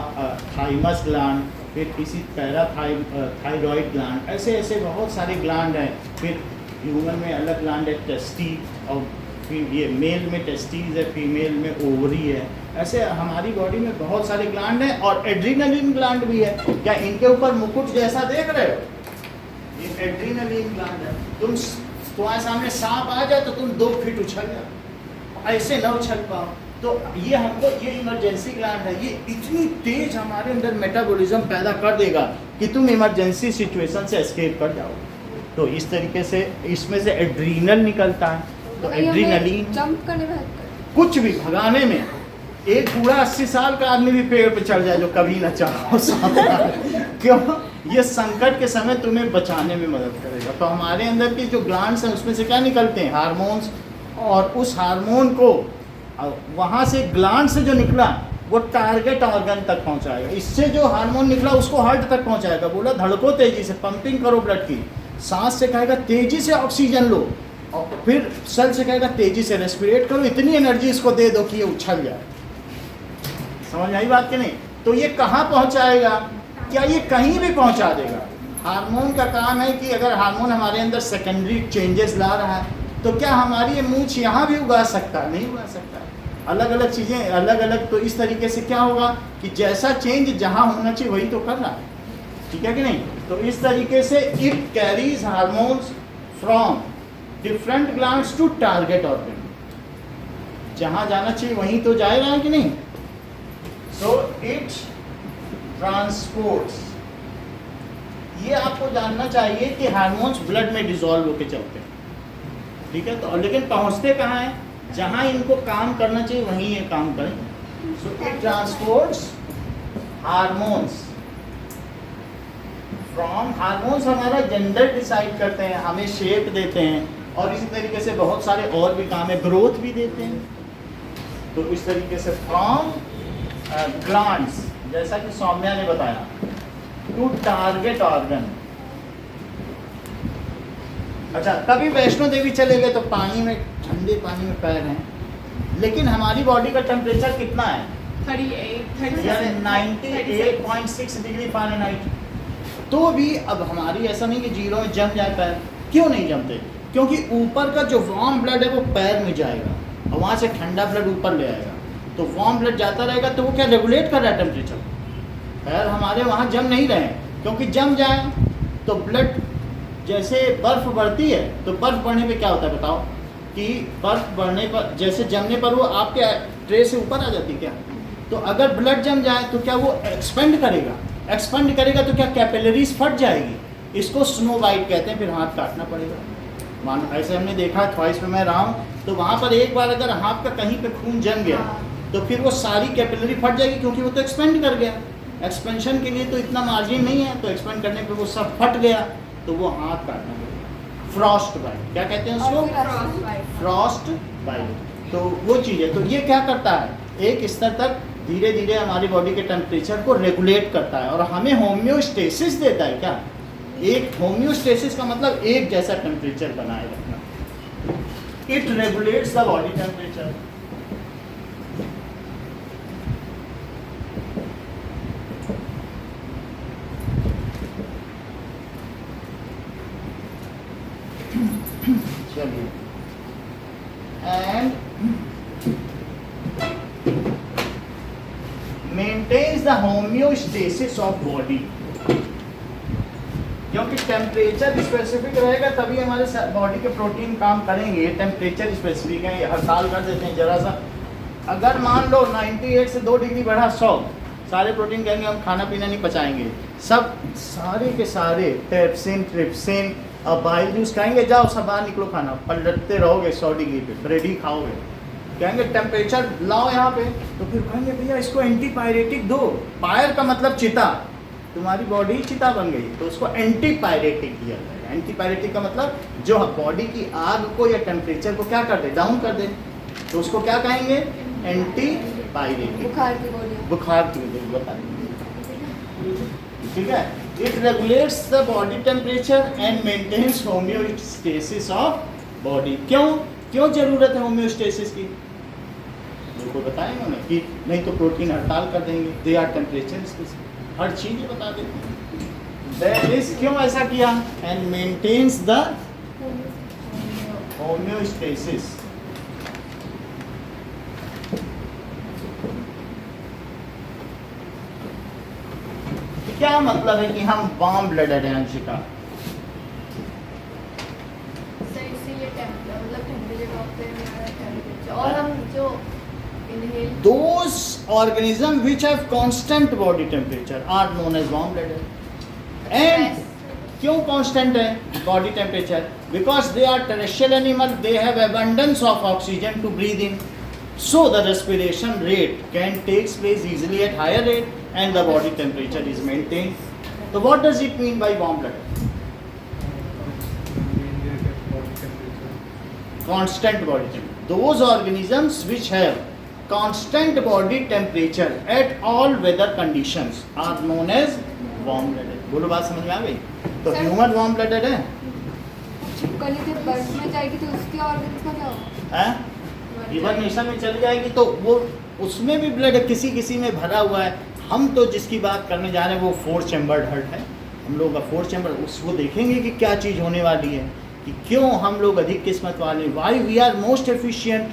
थाइमस ग्लैंड, फिर इसी पैराथाइरॉइड ग्लैंड. ऐसे ऐसे बहुत सारे ग्लैंड हैं. फिर ह्यूमन में अलग ग्लैंड है, टेस्टी. और फिर ये मेल में टेस्टीज है, फीमेल में ओवरी है. ऐसे हमारी बॉडी में बहुत सारे ग्लैंड हैं. और एड्रीनलिन ग्लैंड भी है. क्या इनके ऊपर मुकुट जैसा देख रहे हो? ये एड्रीनलिन ग्लैंड है. तुम्हारे सामने सांप आ जाए तो तुम 2 फीट उछल जाओ, ऐसे न उछल पाओ. तो ये हमको, ये इमरजेंसी ग्लैंड है. ये इतनी तेज हमारे अंदर मेटाबॉलिज्म पैदा कर देगा कि तुम इमरजेंसी सिचुएशन से एस्केप कर जाओ. तो इस तरीके से इसमें से एड्रीनल निकलता है. तो एड्रीनलिन जंप करने में हेल्प करता कुछ भी भगाने में. एक बूढ़ा 80 साल का आदमी भी पेड़ पे चढ़ जाए जो कभी ना चाहो. क्यों? ये संकट के समय तुम्हें बचाने में मदद करेगा. तो हमारे अंदर की जो ग्लैंड्स हैं उसमें से क्या निकलते हैं? हार्मोन्स. और उस हार्मोन को वहाँ से ग्लैंड से जो निकला वो टारगेट ऑर्गन तक पहुँचाएगा. इससे जो हार्मोन निकला उसको हार्ट तक पहुँचाएगा. बोला धड़को तेजी से, पंपिंग करो ब्लड की. सांस से कहेगा तेजी से ऑक्सीजन लो. और फिर सेल से कहेगा तेजी से रेस्पिरेट करो. इतनी एनर्जी इसको दे दो कि ये उछल जाए. समझ आई बात कि नहीं? तो ये कहाँ पहुँचाएगा? क्या ये कहीं भी पहुँचा देगा? हार्मोन का काम है कि अगर हार्मोन हमारे अंदर सेकेंडरी चेंजेस ला रहा है तो क्या हमारी ये मूंछ यहाँ भी उगा सकता है? नहीं उगा सकता। अलग अलग चीज़ें अलग अलग, तो इस तरीके से क्या होगा कि जैसा चेंज जहाँ होना चाहिए वही तो कर रहा है, ठीक है कि नहीं? तो इस तरीके से it carries hormones from different glands to target organ, जहाँ जाना चाहिए वहीं तो जाएगा है कि नहीं? सो इट ट्रांसपोर्ट्स, ये आपको जानना चाहिए कि हार्मोन्स ब्लड में डिसॉल्व होकर चलते हैं, ठीक है? तो लेकिन पहुंचते कहाँ हैं? जहाँ इनको काम करना चाहिए वहीं ये काम करें। So it transports hormones from, hormones हमारा जेंडर डिसाइड करते हैं, हमें शेप देते हैं, और इसी तरीके से बहुत सारे और भी काम है, ग्रोथ भी देते हैं। तो इस तरीके से फ्रॉम ग्लैंड्स, जैसा कि सौम्या ने बताया, टू टारगेट ऑर्गन। अच्छा, कभी वैष्णो देवी चले गए तो पानी में, ठंडे पानी में पैर हैं, लेकिन हमारी बॉडी का टेम्परेचर कितना है? 38 यानी 98.6 डिग्री फ़ारेनहाइट। तो भी अब हमारी ऐसा नहीं कि जीरो में जम जाए पैर। क्यों नहीं जमते? क्योंकि ऊपर का जो वार्म ब्लड है वो पैर में जाएगा और वहाँ से ठंडा ब्लड ऊपर ले आएगा, तो वार्म ब्लड जाता रहेगा, तो वो क्या रेगुलेट कर रहा है टेम्परेचर। पैर हमारे वहाँ जम नहीं रहे हैं, क्योंकि जम जाए तो ब्लड, जैसे बर्फ़ बढ़ती है तो बर्फ़ बढ़ने पे क्या होता है बताओ? कि बर्फ़ बढ़ने पर, जैसे जमने पर वो आपके ट्रे से ऊपर आ जाती है क्या? तो अगर ब्लड जम जाए तो क्या वो एक्सपेंड करेगा? एक्सपेंड करेगा तो क्या कैपिलरीज फट जाएगी? इसको स्नो वाइट कहते हैं, फिर हाथ काटना पड़ेगा। मान ऐसे हमने देखा ख्वाहिश में मैं रहा हूँ, तो वहाँ पर एक बार अगर हाथ का कहीं पे खून जम गया तो फिर वो सारी कैपिलरी फट जाएगी, क्योंकि वो तो एक्सपेंड कर गया। एक्सपेंशन के लिए तो इतना मार्जिन नहीं है, तो एक्सपेंड करने पे वो सब फट गया, तो वो हाथ काटना पड़ेगा। फ्रॉस्ट बाइट क्या कहते हैं उसको? Frost bite. तो वो चीज़ है। तो ये क्या करता है? एक स्तर तक धीरे धीरे हमारी बॉडी के टेम्परेचर को रेगुलेट करता है, और हमें होम्योस्टेसिस देता है। क्या? एक होम्योस्टेसिस का मतलब एक जैसा टेम्परेचर बनाए रखना। It regulates the body temperature. चलिए, and maintains the homeostasis of body. क्योंकि टेम्परेचर स्पेसिफिक रहेगा तभी हमारे बॉडी के प्रोटीन काम करेंगे। टेम्परेचर स्पेसिफिक है, हड़ताल कर देते हैं जरा सा। अगर मान लो 98 से 2 डिग्री बढ़ा 100, सारे प्रोटीन कहेंगे हम खाना पीना नहीं पचाएंगे, सब सारे के सारे पेप्सिन, ट्रिप्सिन और बाइल जूस कहेंगे जाओ सब बाहर निकलो, खाना पलटते रहोगे 100 डिग्री पे, ब्रेड ही खाओगे। कहेंगे टेम्परेचर लाओ यहाँ पे, तो फिर कहेंगे भैया इसको एंटीपायरेटिक दो। पायर का मतलब चिता, तुम्हारी बॉडी चिता बन गई, तो उसको एंटीपायरेटिक दिया जाएगा। एंटीपायरेटिक का मतलब जो बॉडी की आग को या टेम्परेचर को क्या कर दे? डाउन कर दे, तो उसको क्या कहेंगे? एंटीपायरेटिक। बुखार की गोलियां, बुखार की गोली बताइए, ठीक है। It regulates the body temperature and maintains homeostasis of body. क्यों जरूरत है होम्योस्टेसिस की? बिल्कुल बताएंगे उन्हें कि नहीं तो प्रोटीन हड़ताल कर देंगे। दे आर टेम्परेचर स्पेसिफिक, हर चीज़ बता देते हैं। दैट इज क्यों ऐसा किया? And maintains the homeostasis. क्या मतलब है कि हम वार्म ब्लडेड हैं अंशिका? और हम जो inhale, Those organisms which have constant body temperature are known as warm blooded. And क्यों constant है body temperature? Because they are terrestrial animal, they have abundance of oxygen to breathe in. So the respiration rate can takes place easily at higher rate and the body temperature is maintained. So what does it mean by warm blooded? Constant body temperature. Those organisms which have constant body temperature at all weather conditions are known as warm blooded. बोलो बात समझ में आ गई? तो human warm blooded है। छिपकली जब बर्फ में जाएगी तो उसके ऑर्गन्स का क्या होगा? हैं? हिबरनेशन में चली जाएगी तो वो उसमें भी ब्लड किसी किसी में भरा हुआ है। हम तो जिसकी बात करने जा रहे हैं वो 4 चैम्बर्ड हार्ट है, हम लोगों का 4th चैम्बर, उसको देखेंगे कि क्या चीज़ होने वाली है, कि क्यों हम लोग अधिक किस्मत वाले, why we are most efficient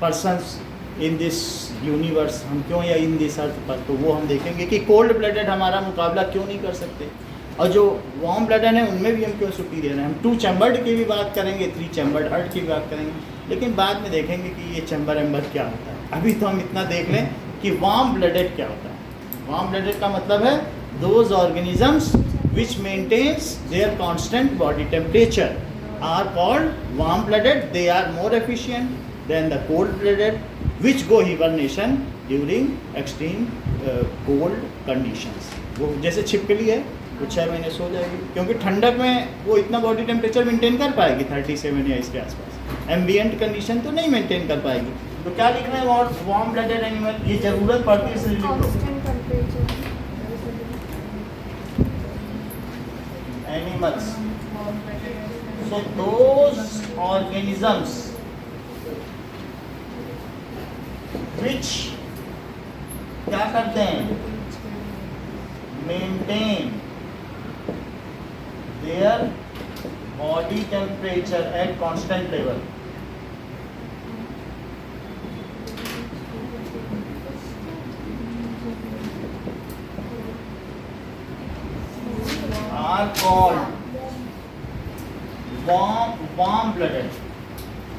persons in this universe, हम क्यों या इन दिस अर्थ पर, तो वो हम देखेंगे कि कोल्ड ब्लडेड हमारा मुकाबला क्यों नहीं कर सकते, और जो वार्म ब्लडेड है उनमें भी हम क्यों सुपीरियर हैं। हम 2 चैम्बर्ड की भी बात करेंगे, 3 चैम्बर्ड हार्ट की भी बात करेंगे, लेकिन बाद में देखेंगे कि ये चैम्बर एम्बर क्या होता है। अभी तो हम इतना देख लें कि वार्म ब्लडेड क्या होता है। वार्म ब्लडेड का मतलब है those organisms which maintains their constant body temperature are called warm blooded, they are more efficient than the cold blooded which go hibernation during extreme cold conditions. वो जैसे छिपकली है, वो 6 महीने सो जाएगी, क्योंकि ठंडक में वो इतना बॉडी टेम्परेचर मेंटेन कर पाएगी 37 या इसके आसपास, एम्बिएंट कंडीशन तो नहीं मेंटेन कर पाएगी। तो क्या लिख रहे हैं वार्म ब्लडेड एनिमल, ये जरूरत पड़ती है इसलिए लिख लो। Constant temperature animals, so those organisms which क्या करते हैं, maintain their body temperature at constant level, are called warm blooded।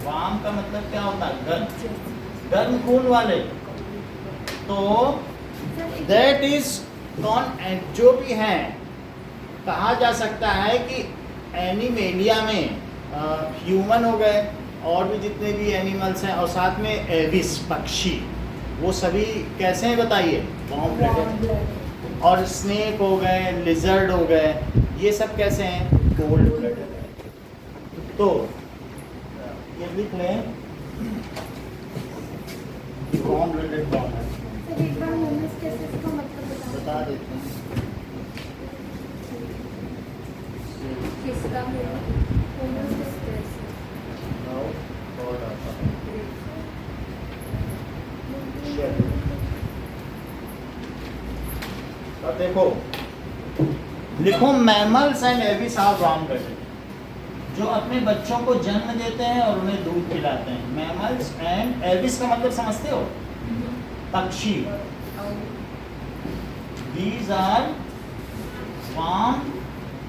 Warm का मतलब क्या होता है, गर्म, गर्म खून वाले। तो दैट इज कौन, जो भी है, कहा जा सकता है कि एनिमेलिया में ह्यूमन हो गए और भी जितने भी एनिमल्स हैं, और साथ में एविस पक्षी, वो सभी कैसे हैं बताइए, वार्म ब्लडेड। और स्नेक हो गए, लिजर्ड हो गए, ये सब कैसे हैं, कोल्ड ब्लडेड। तो ये लिख लें वार्म ब्लडेड कौन है, सर एक बार होमोस्टेसिस का मतलब बता देते हैं। किसका है होमोस्टेसिस? और आता है। अब देखो, लिखो mammals and aves are warm blooded, जो अपने बच्चों को जन्म देते हैं और उन्हें दूध पिलाते हैं। मैमल्स एंड एविस का मतलब समझते हो, पक्षी। These are warm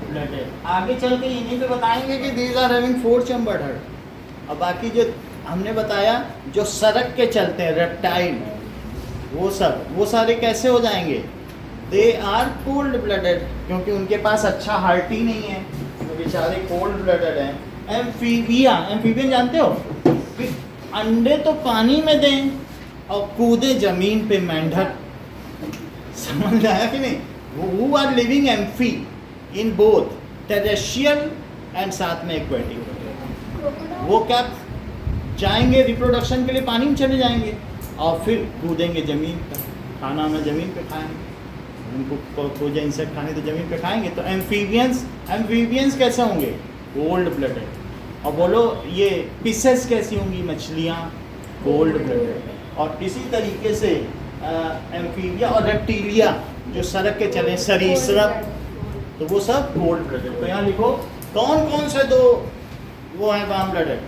blooded. आगे चल के इन्हीं पे बताएंगे कि these are having 4 chambered heart. अब बाकी जो हमने बताया, जो सड़क के चलते हैं रेप्टाइल, वो सारे कैसे हो जाएंगे, दे आर कोल्ड ब्लडेड, क्योंकि उनके पास अच्छा हार्ट ही नहीं है, तो बेचारे कोल्ड ब्लडेड हैं। एम्फीबियन जानते हो, कि अंडे तो पानी में दें और कूदे जमीन पे मेंढक, समझ आया कि नहीं। वो are living amphi in both terrestrial and साथ में एक्वेटिक। वो क्या जाएंगे रिप्रोडक्शन के लिए, पानी में चले जाएंगे और फिर कूदेंगे ज़मीन पर, खाना में ज़मीन पे खाएंगे, उनको कोई इंसेक्ट खाने तो ज़मीन पे खाएंगे। तो एम्फीबियंस कैसे होंगे, कोल्ड ब्लडेड। और बोलो ये फिशेस कैसी होंगी, मछलियाँ, कोल्ड ब्लडेड। और इसी तरीके से एम्फीबिया और रेप्टिलिया जो सड़क के चले, सरीसृप, तो वो सब कोल्ड ब्लडेड। तो यहाँ लिखो कौन कौन से दो वो हैं वार्म ब्लडेड,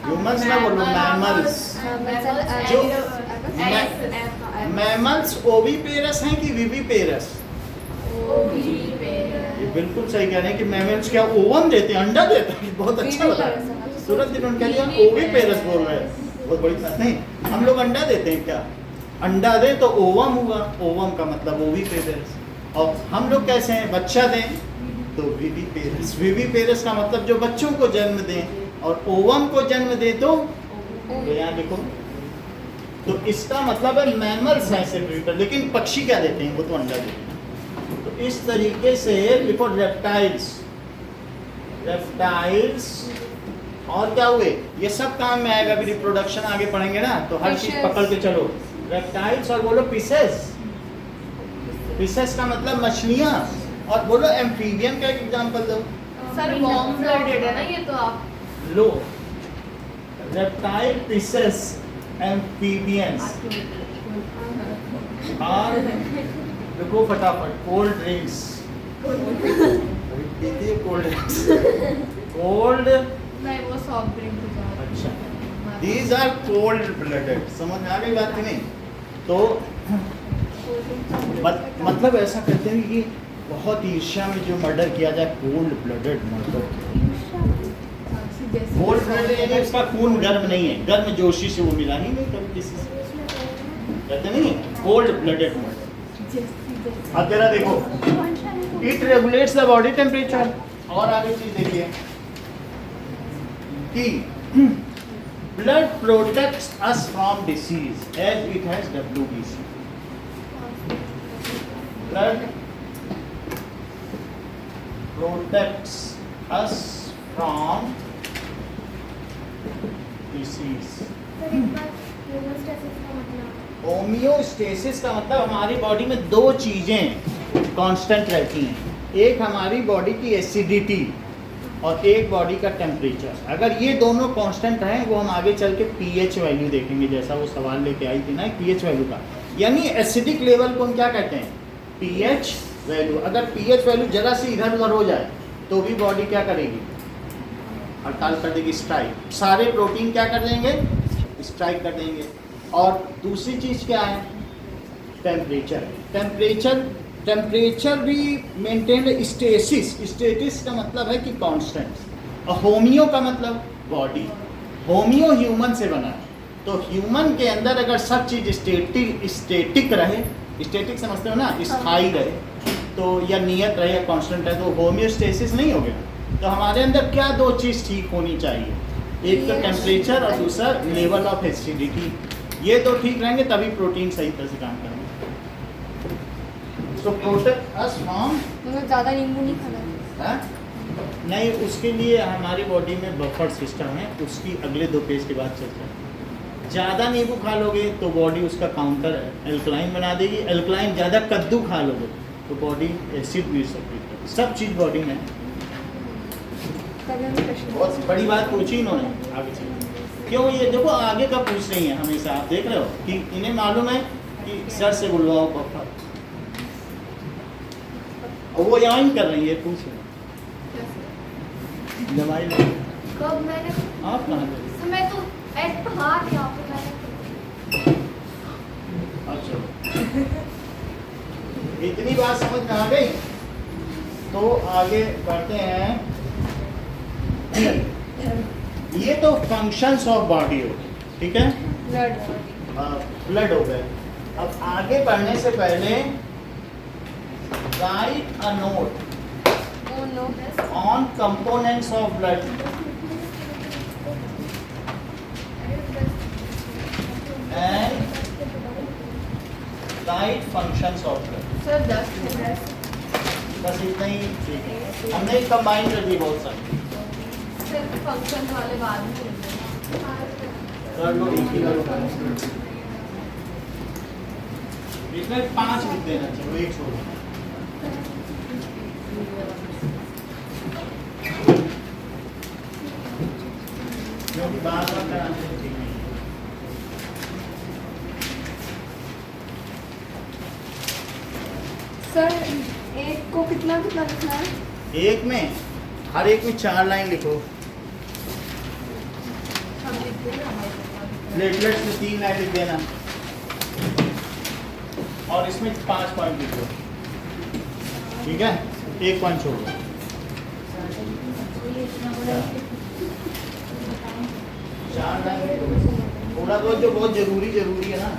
ह्यूमन्स ना बोलो, मैमल्स। जो मैमल्स ओविपेरस हैं कि विविपेरस? ये बिल्कुल सही कह रहे हैं कि मैमल्स क्या ओवम देते हैं, अंडा देते हैं, बहुत अच्छा बताया सूरज, जिन्होंने कह दिया ओविपेरस बोल रहे हैं, बहुत बड़ी बात नहीं। हम लोग अंडा देते हैं क्या, अंडा दे तो ओवम हुआ, ओवम का मतलब ओविपेरस। और हम लोग कैसे हैं, बच्चा दें तो विविपेरस। विविपेरस का मतलब जो बच्चों को जन्म दें, और ओवम को जन्म दे तो यहाँ देखो, तो इसका मतलब है मैमल्स हैं सिर्फ, लेकिन पक्षी क्या देते हैं, वो तो अंडा देते हैं। तो इस तरीके से लिखो रेप्टाइल्स, और क्या हुए, ये सब काम में आएगा। अभी रिप्रोडक्शन आगे पढ़ेंगे ना, तो हर चीज पकड़ के चलो। रेप्टाइल्स, और बोलो फिशेस, फिशेस का मतलब मछलियाँ, और बोलो एम्फीबियन का एक एग्जांपल दो। सर वार्म ब्लडेड है ना ये, तो आप लो रेप्टाइल, फिशेस, एम्फीबियंस और लिखो फटाफट, कोल्ड ड्रिंक्स। पीती है कोल्ड ड्रिंक्स? कोल्ड, नहीं वो सॉफ्ट ड्रिंक हो जाता अच्छा, दीज आर कोल्ड ब्लडेड। समझ में आ गई बात की नहीं? तो मतलब ऐसा कहते हैं कि बहुत ईर्ष्या में जो मर्डर किया जाए, cold blooded murder. Cold blooded यानी उसका खून गर्म नहीं है, गर्म जोशी से वो मिला ही नहीं कभी किसी से, कहते नहीं कोल्ड ब्लडेड मर्डर। अब जरा देखो, it regulates the body temperature. और आगे चीज देखिए कि blood protects us from disease as it has WBC। Blood protects us from disease। Homeostasis का मतलब हमारी बॉडी में दो चीजें कांस्टेंट रहती हैं, एक हमारी बॉडी की एसिडिटी और एक बॉडी का टेम्परेचर। अगर ये दोनों कांस्टेंट हैं, वो हम आगे चल के पीएच वैल्यू देखेंगे, जैसा वो सवाल लेके आई थी ना पीएच वैल्यू का। यानी एसिडिक लेवल को हम क्या कहते हैं? PH value. अगर पीएच वैल्यू जरा सी इधर उधर हो जाए तो भी बॉडी क्या करेगी? हड़ताल कर देगी, स्ट्राइक। सारे प्रोटीन क्या कर देंगे? स्ट्राइक कर देंगे। और दूसरी चीज क्या है? टेम्परेचर। टेम्परेचर भी मेंटेन। स्टेटिस का मतलब है कि कांस्टेंट, और होमियो का मतलब बॉडी। होमियो ह्यूमन से बना है, तो ह्यूमन के अंदर अगर सब चीज स्टेटिक रहे, स्टेटिक समझते हो ना, स्थायी रहे, तो या नियत रहे या कांस्टेंट है, तो होमियोस्टेसिस नहीं हो गया। तो हमारे अंदर क्या दो चीज़ ठीक होनी चाहिए? एक तो टेम्परेचर और दूसरा लेवल ऑफ एसिडिटी। ये तो ठीक रहेंगे तभी प्रोटीन सही तरह से काम करेंगे। तो प्रोटेक्ट अस फ्रॉम, मतलब ज़्यादा नींबू नहीं खाना है। नहीं, उसके लिए हमारी बॉडी में बफर सिस्टम है, उसकी अगले 2 पेज के बाद चलता है। ज़्यादा नींबू खा लोगे तो बॉडी उसका काउंटर एल्कलाइन बना देगी। एल्कलाइन ज़्यादा कद्दू खा लोगे तो बॉडी एसिड भी सकती। सब चीज़ बॉडी में। बहुत बड़ी बात पूछी इन्होंने, आगे चलिए। क्यों ये देखो आगे का पूछ रही है हमेशा, आप देख रहे हो कि इन्हें मालूम है कि सर से बुलवाओ बफर, और वो यहाँ ही कर रही है। पूछ दवाई कब मैंने आप कहाँ गए? मैं तो ऐड हाथ यहाँ पे मैंने। अच्छा, इतनी बात समझ में आ गई तो आगे बढ़ते हैं। ये तो फंक्शंस ऑफ बॉडी हो गए, ठीक है, ब्लड हो गए। अब आगे बढ़ने से पहले right a note on components of blood and right functions of blood. Sir 10 बस इतना ही ठीक है, हमने कंबाइन कर दी बहुत सारी। सिर्फ फंक्शन वाले बाद में कर लो, एक ही करो। इसमें 5 लिख देना, चलो एक छोड़ दो। क्योंकि बार बार कराने से ठीक नहीं। सर एक को कितना लिखना है? एक में, हर एक में 4 लाइन लिखो। प्लेटलेट्स में 3 लाइन लिख देना, और इसमें 5 पॉइंट लिखो, ठीक है। 1 पॉइंट छोड़ो। 4 लाइन लिखो। थोड़ा बहुत जो बहुत जरूरी है ना,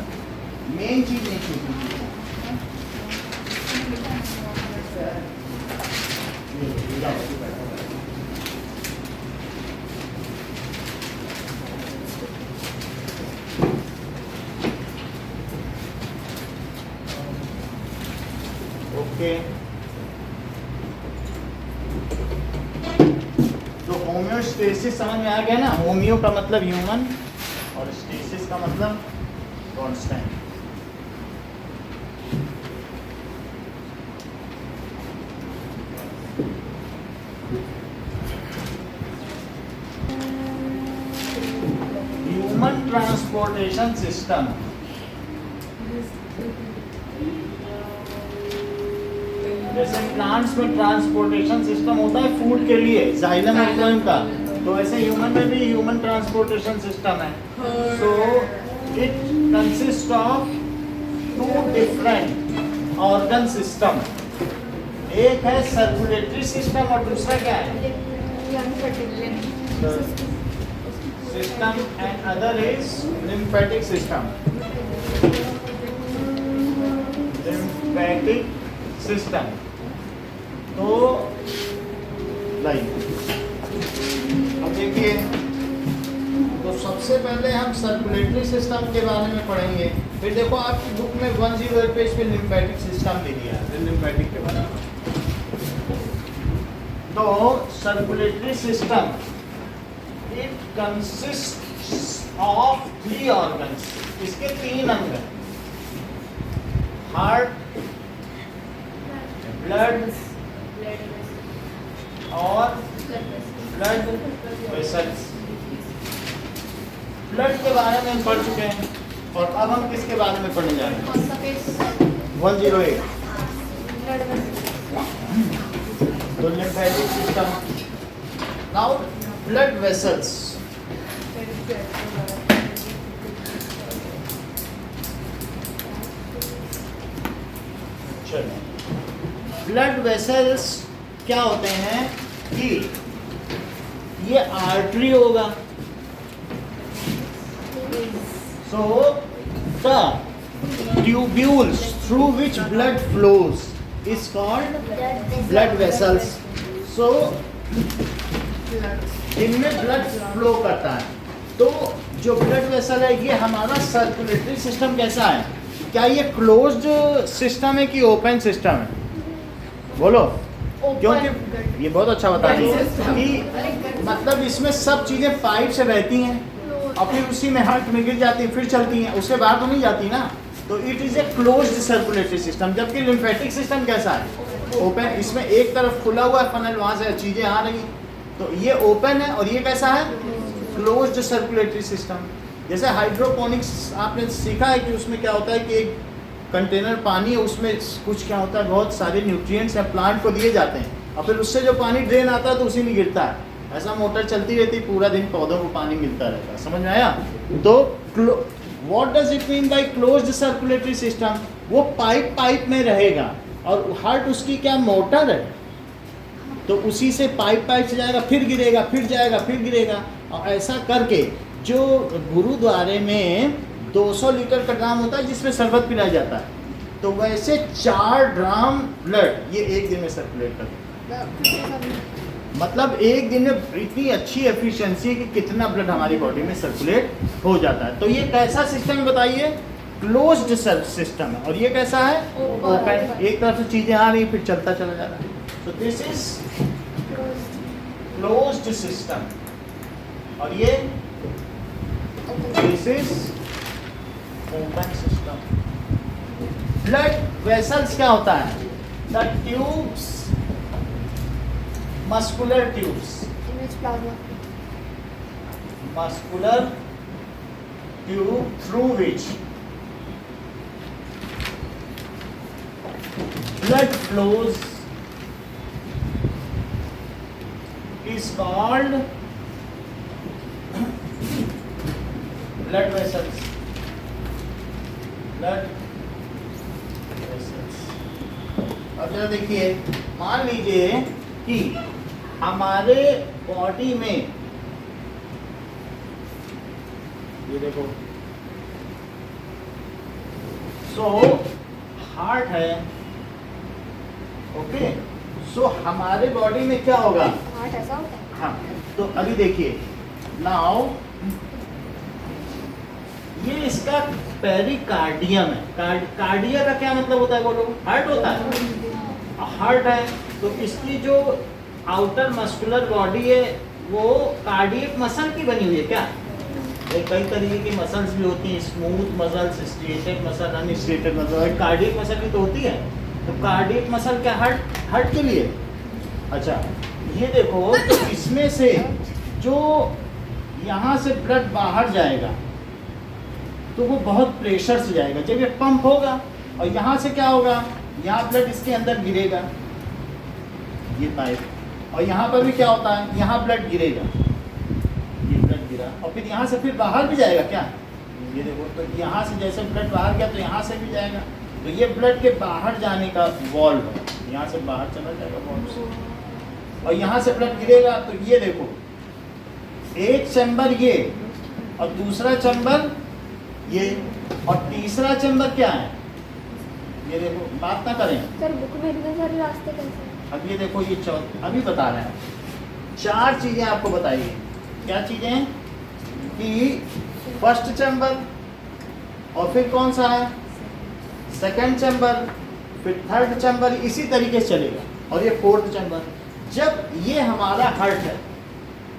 मेन चीज नहीं छूटनी। ओके, तो होम्योस्टेसिस समझ में आ गया ना। होम्यो का मतलब ह्यूमन और स्टेसिस का मतलब कांस्टेंट। ह्यूमन ट्रांसपोर्टेशन सिस्टम जैसे प्लांट्स में ट्रांसपोर्टेशन सिस्टम होता है फूड के लिए, जाइलम और फ्लोएम का, तो ऐसे ह्यूमन में भी ह्यूमन ट्रांसपोर्टेशन सिस्टम है। सो it consist of 2 different organ system. एक है सर्कुलेटरी सिस्टम और दूसरा क्या है system, and other is lymphatic system. Lymphatic system तो लाइक अब देखिए, तो सबसे पहले हम सर्कुलेटरी सिस्टम के बारे में पढ़ेंगे। फिर देखो आपकी बुक में 108 पेज पे लिम्फेटिक सिस्टम दे दिया है, लिम्फेटिक के बारे में। तो circulatory system it consist of 3 organs. इसके 3 अंग हैं, हार्ट, ब्लड और ब्लड वेसल्स। ब्लड के बारे में हम पढ़ चुके हैं और अब हम किसके बारे में पढ़ने जा रहे हैं 108। तो lymphatic system. Now blood vessels. Blood vessels क्या होते हैं कि ये आर्टरी होगा, so the tubules through which blood flows is called blood vessels. So इनमें ब्लड फ्लो करता है। तो जो ब्लड वेसल है ये हमारा सर्कुलेटरी सिस्टम कैसा है, क्या ये क्लोज्ड सिस्टम है कि ओपन सिस्टम है? बोलो, क्योंकि ये बहुत अच्छा बता रही है कि मतलब इसमें सब चीज़ें पाइप से बहती हैं और फिर उसी में हार्ट में गिर जाती है, फिर चलती हैं, उससे बाहर तो नहीं जाती ना। तो it is a closed circulatory system. जबकि लिम्फेटिक सिस्टम कैसा है, ओपन। इसमें एक तरफ खुला हुआ है फनल, वहाँ से चीज़ें आ रही, तो ये ओपन है। और ये कैसा है, क्लोज्ड सर्कुलेटरी सिस्टम। जैसे हाइड्रोपोनिक्स आपने सीखा है कि उसमें क्या होता है कि एक कंटेनर पानी है, उसमें कुछ क्या होता है, बहुत सारे न्यूट्रिएंट्स हैं प्लांट को दिए जाते हैं और फिर उससे जो पानी ड्रेन आता है तो उसी में गिरता है। ऐसा मोटर चलती रहती, पूरा दिन पौधों को पानी मिलता रहता है। समझ में आया? तो what does it mean by closed circulatory system? वो पाइप में रहेगा और हार्ट उसकी क्या मोटर है, तो उसी से पाइप से जाएगा, फिर गिरेगा, फिर जाएगा, फिर गिरेगा। और ऐसा करके जो गुरुद्वारे में 200 लीटर का ड्राम होता है जिसमें शरबत पिलाया जाता है, तो वैसे 4 ड्राम ब्लड ये एक दिन में सर्कुलेट करता है। मतलब एक दिन में इतनी अच्छी एफिशिएंसी है कि कितना ब्लड हमारी बॉडी में सर्कुलेट हो जाता है। तो ये कैसा सिस्टम है बताइए? क्लोज्ड सिस्टम है। और ये कैसा है? ओपन। एक तरफ से चीजें आ रही फिर चलता चला जा रहा है। तो दिस इज क्लोज्ड सिस्टम। और ये this is open system. Blood vessels क्या होता है? The tubes, muscular tubes, muscular tube through which blood flows is called blood vessels. Blood vessels. अब जरा देखिए, मान लीजिए कि हमारे बॉडी में ये देखो, सो हार्ट है, ओके। सो हमारे बॉडी में क्या होगा? हार्ट ऐसा होता है। हाँ, तो अभी देखिए, नाउ ये इसका पेरिकार्डियम है। कार्डिया का क्या मतलब होता है बोलो? हार्ट होता है। हार्ट है तो इसकी जो आउटर मस्कुलर बॉडी है वो कार्डियक मसल की बनी हुई है क्या? कई तरीके की मसल्स भी होती हैं, smooth muscles, striated muscle, unstriated muscle. Cardiac muscle भी तो होती है। तो कार्डियक मसल क्या हार्ट के लिए? अच्छा, ये देखो, तो इसमें से जो यहाँ से ब्लड बाहर जाएगा तो वो बहुत प्रेशर से जाएगा। जब ये पंप होगा और यहाँ से क्या होगा, यहाँ ब्लड इसके अंदर गिरेगा ये पाइप, और यहाँ पर भी क्या होता है, यहाँ ब्लड गिरेगा, ये ब्लड गिरा और फिर यहाँ से फिर बाहर भी जाएगा क्या, ये देखो, तो यहाँ से जैसे ब्लड बाहर गया तो यहाँ से भी जाएगा, तो ये ब्लड के बाहर जाने का वॉल्व है, यहाँ से बाहर चला जाएगा वॉल्व से, और यहाँ से ब्लड गिरेगा तो ये देखो, एक चैम्बर ये और दूसरा चैम्बर ये और तीसरा चैम्बर क्या है, ये देखो, बात ना करें। सर बुक में इतने सारे रास्ते कैसे? अब ये देखो, ये अभी बता रहे हैं, 4 चीजें आपको बताइए, क्या चीजें, कि फर्स्ट चैम्बर और फिर कौन सा है, सेकंड चैम्बर, फिर थर्ड चैम्बर, इसी तरीके से चलेगा, और ये फोर्थ चैम्बर। जब ये हमारा हार्ट है,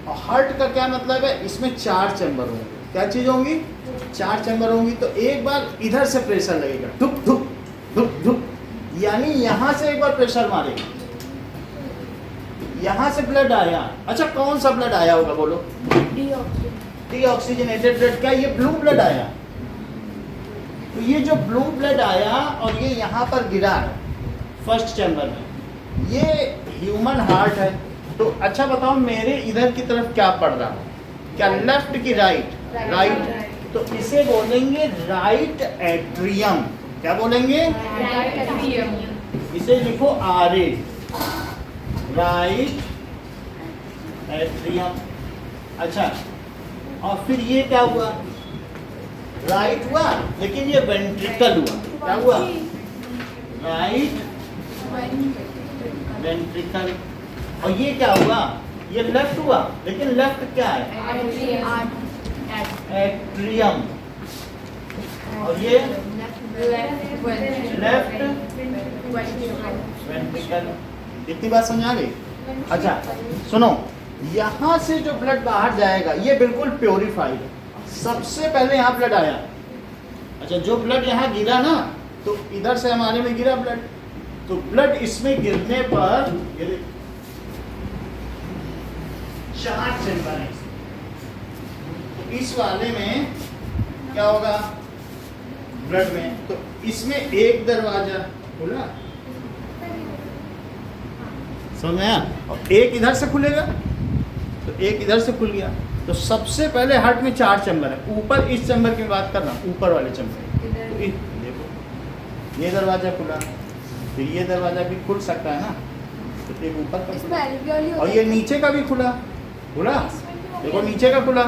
और हार्ट का क्या मतलब है, इसमें 4 चैम्बर होंगे, क्या चीज होंगी, 4 चैम्बर होंगी, तो एक बार इधर से प्रेशर लगेगा, धुक धुक धुक धुक, यानी यहाँ से एक बार प्रेशर मारेगा, यहाँ से ब्लड आया, अच्छा कौन सा ब्लड आया होगा बोलो, डीऑक्सीजनेटेड ब्लड, क्या ये ब्लू ब्लड आया, तो ये जो ब्लू ब्लड आया और ये यहाँ पर गिरा है फर्स्ट चैम्बर में, ये ह्यूमन हार्ट है, तो अच्छा बताओ मेरे इधर की तरफ क्या पड़ रहा है, क्या लेफ्ट की राइट, राइट, तो इसे बोलेंगे राइट एट्रियम, क्या बोलेंगे, इसे लिखो RA, राइट एट्रियम। अच्छा, और फिर ये क्या हुआ, राइट हुआ, लेकिन ये वेंट्रिकल हुआ, क्या हुआ, राइट वेंट्रिकल, और ये क्या हुआ, ये लेफ्ट हुआ, लेकिन लेफ्ट क्या है, एट्रियम, और ये लेफ्ट वेंट्रिकल। इतनी बात समझ आ गई। अच्छा सुनो, यहाँ से जो ब्लड बाहर जाएगा ये बिल्कुल प्योरीफाइड है, सबसे पहले यहाँ ब्लड आया, अच्छा जो ब्लड यहाँ गिरा ना, तो इधर से हमारे में गिरा ब्लड, तो ब्लड इसमें गिरने पर 4 चैम्बर है, तो इस वाले में क्या होगा, ब्लड में, तो इसमें एक दरवाजा खुला, समझ में आया, और एक इधर से खुलेगा, तो एक इधर से खुल गया, तो सबसे पहले हार्ट में 4 चैम्बर है, ऊपर इस चैम्बर की बात कर रहा हूँ, ऊपर वाले चैम्बर, देखो ये दरवाजा खुला, फिर ये दरवाजा भी खुल सकता है ना, तो एक ऊपर का खुला, और ये नीचे का भी खुला, खुला, देखो नीचे का खुला,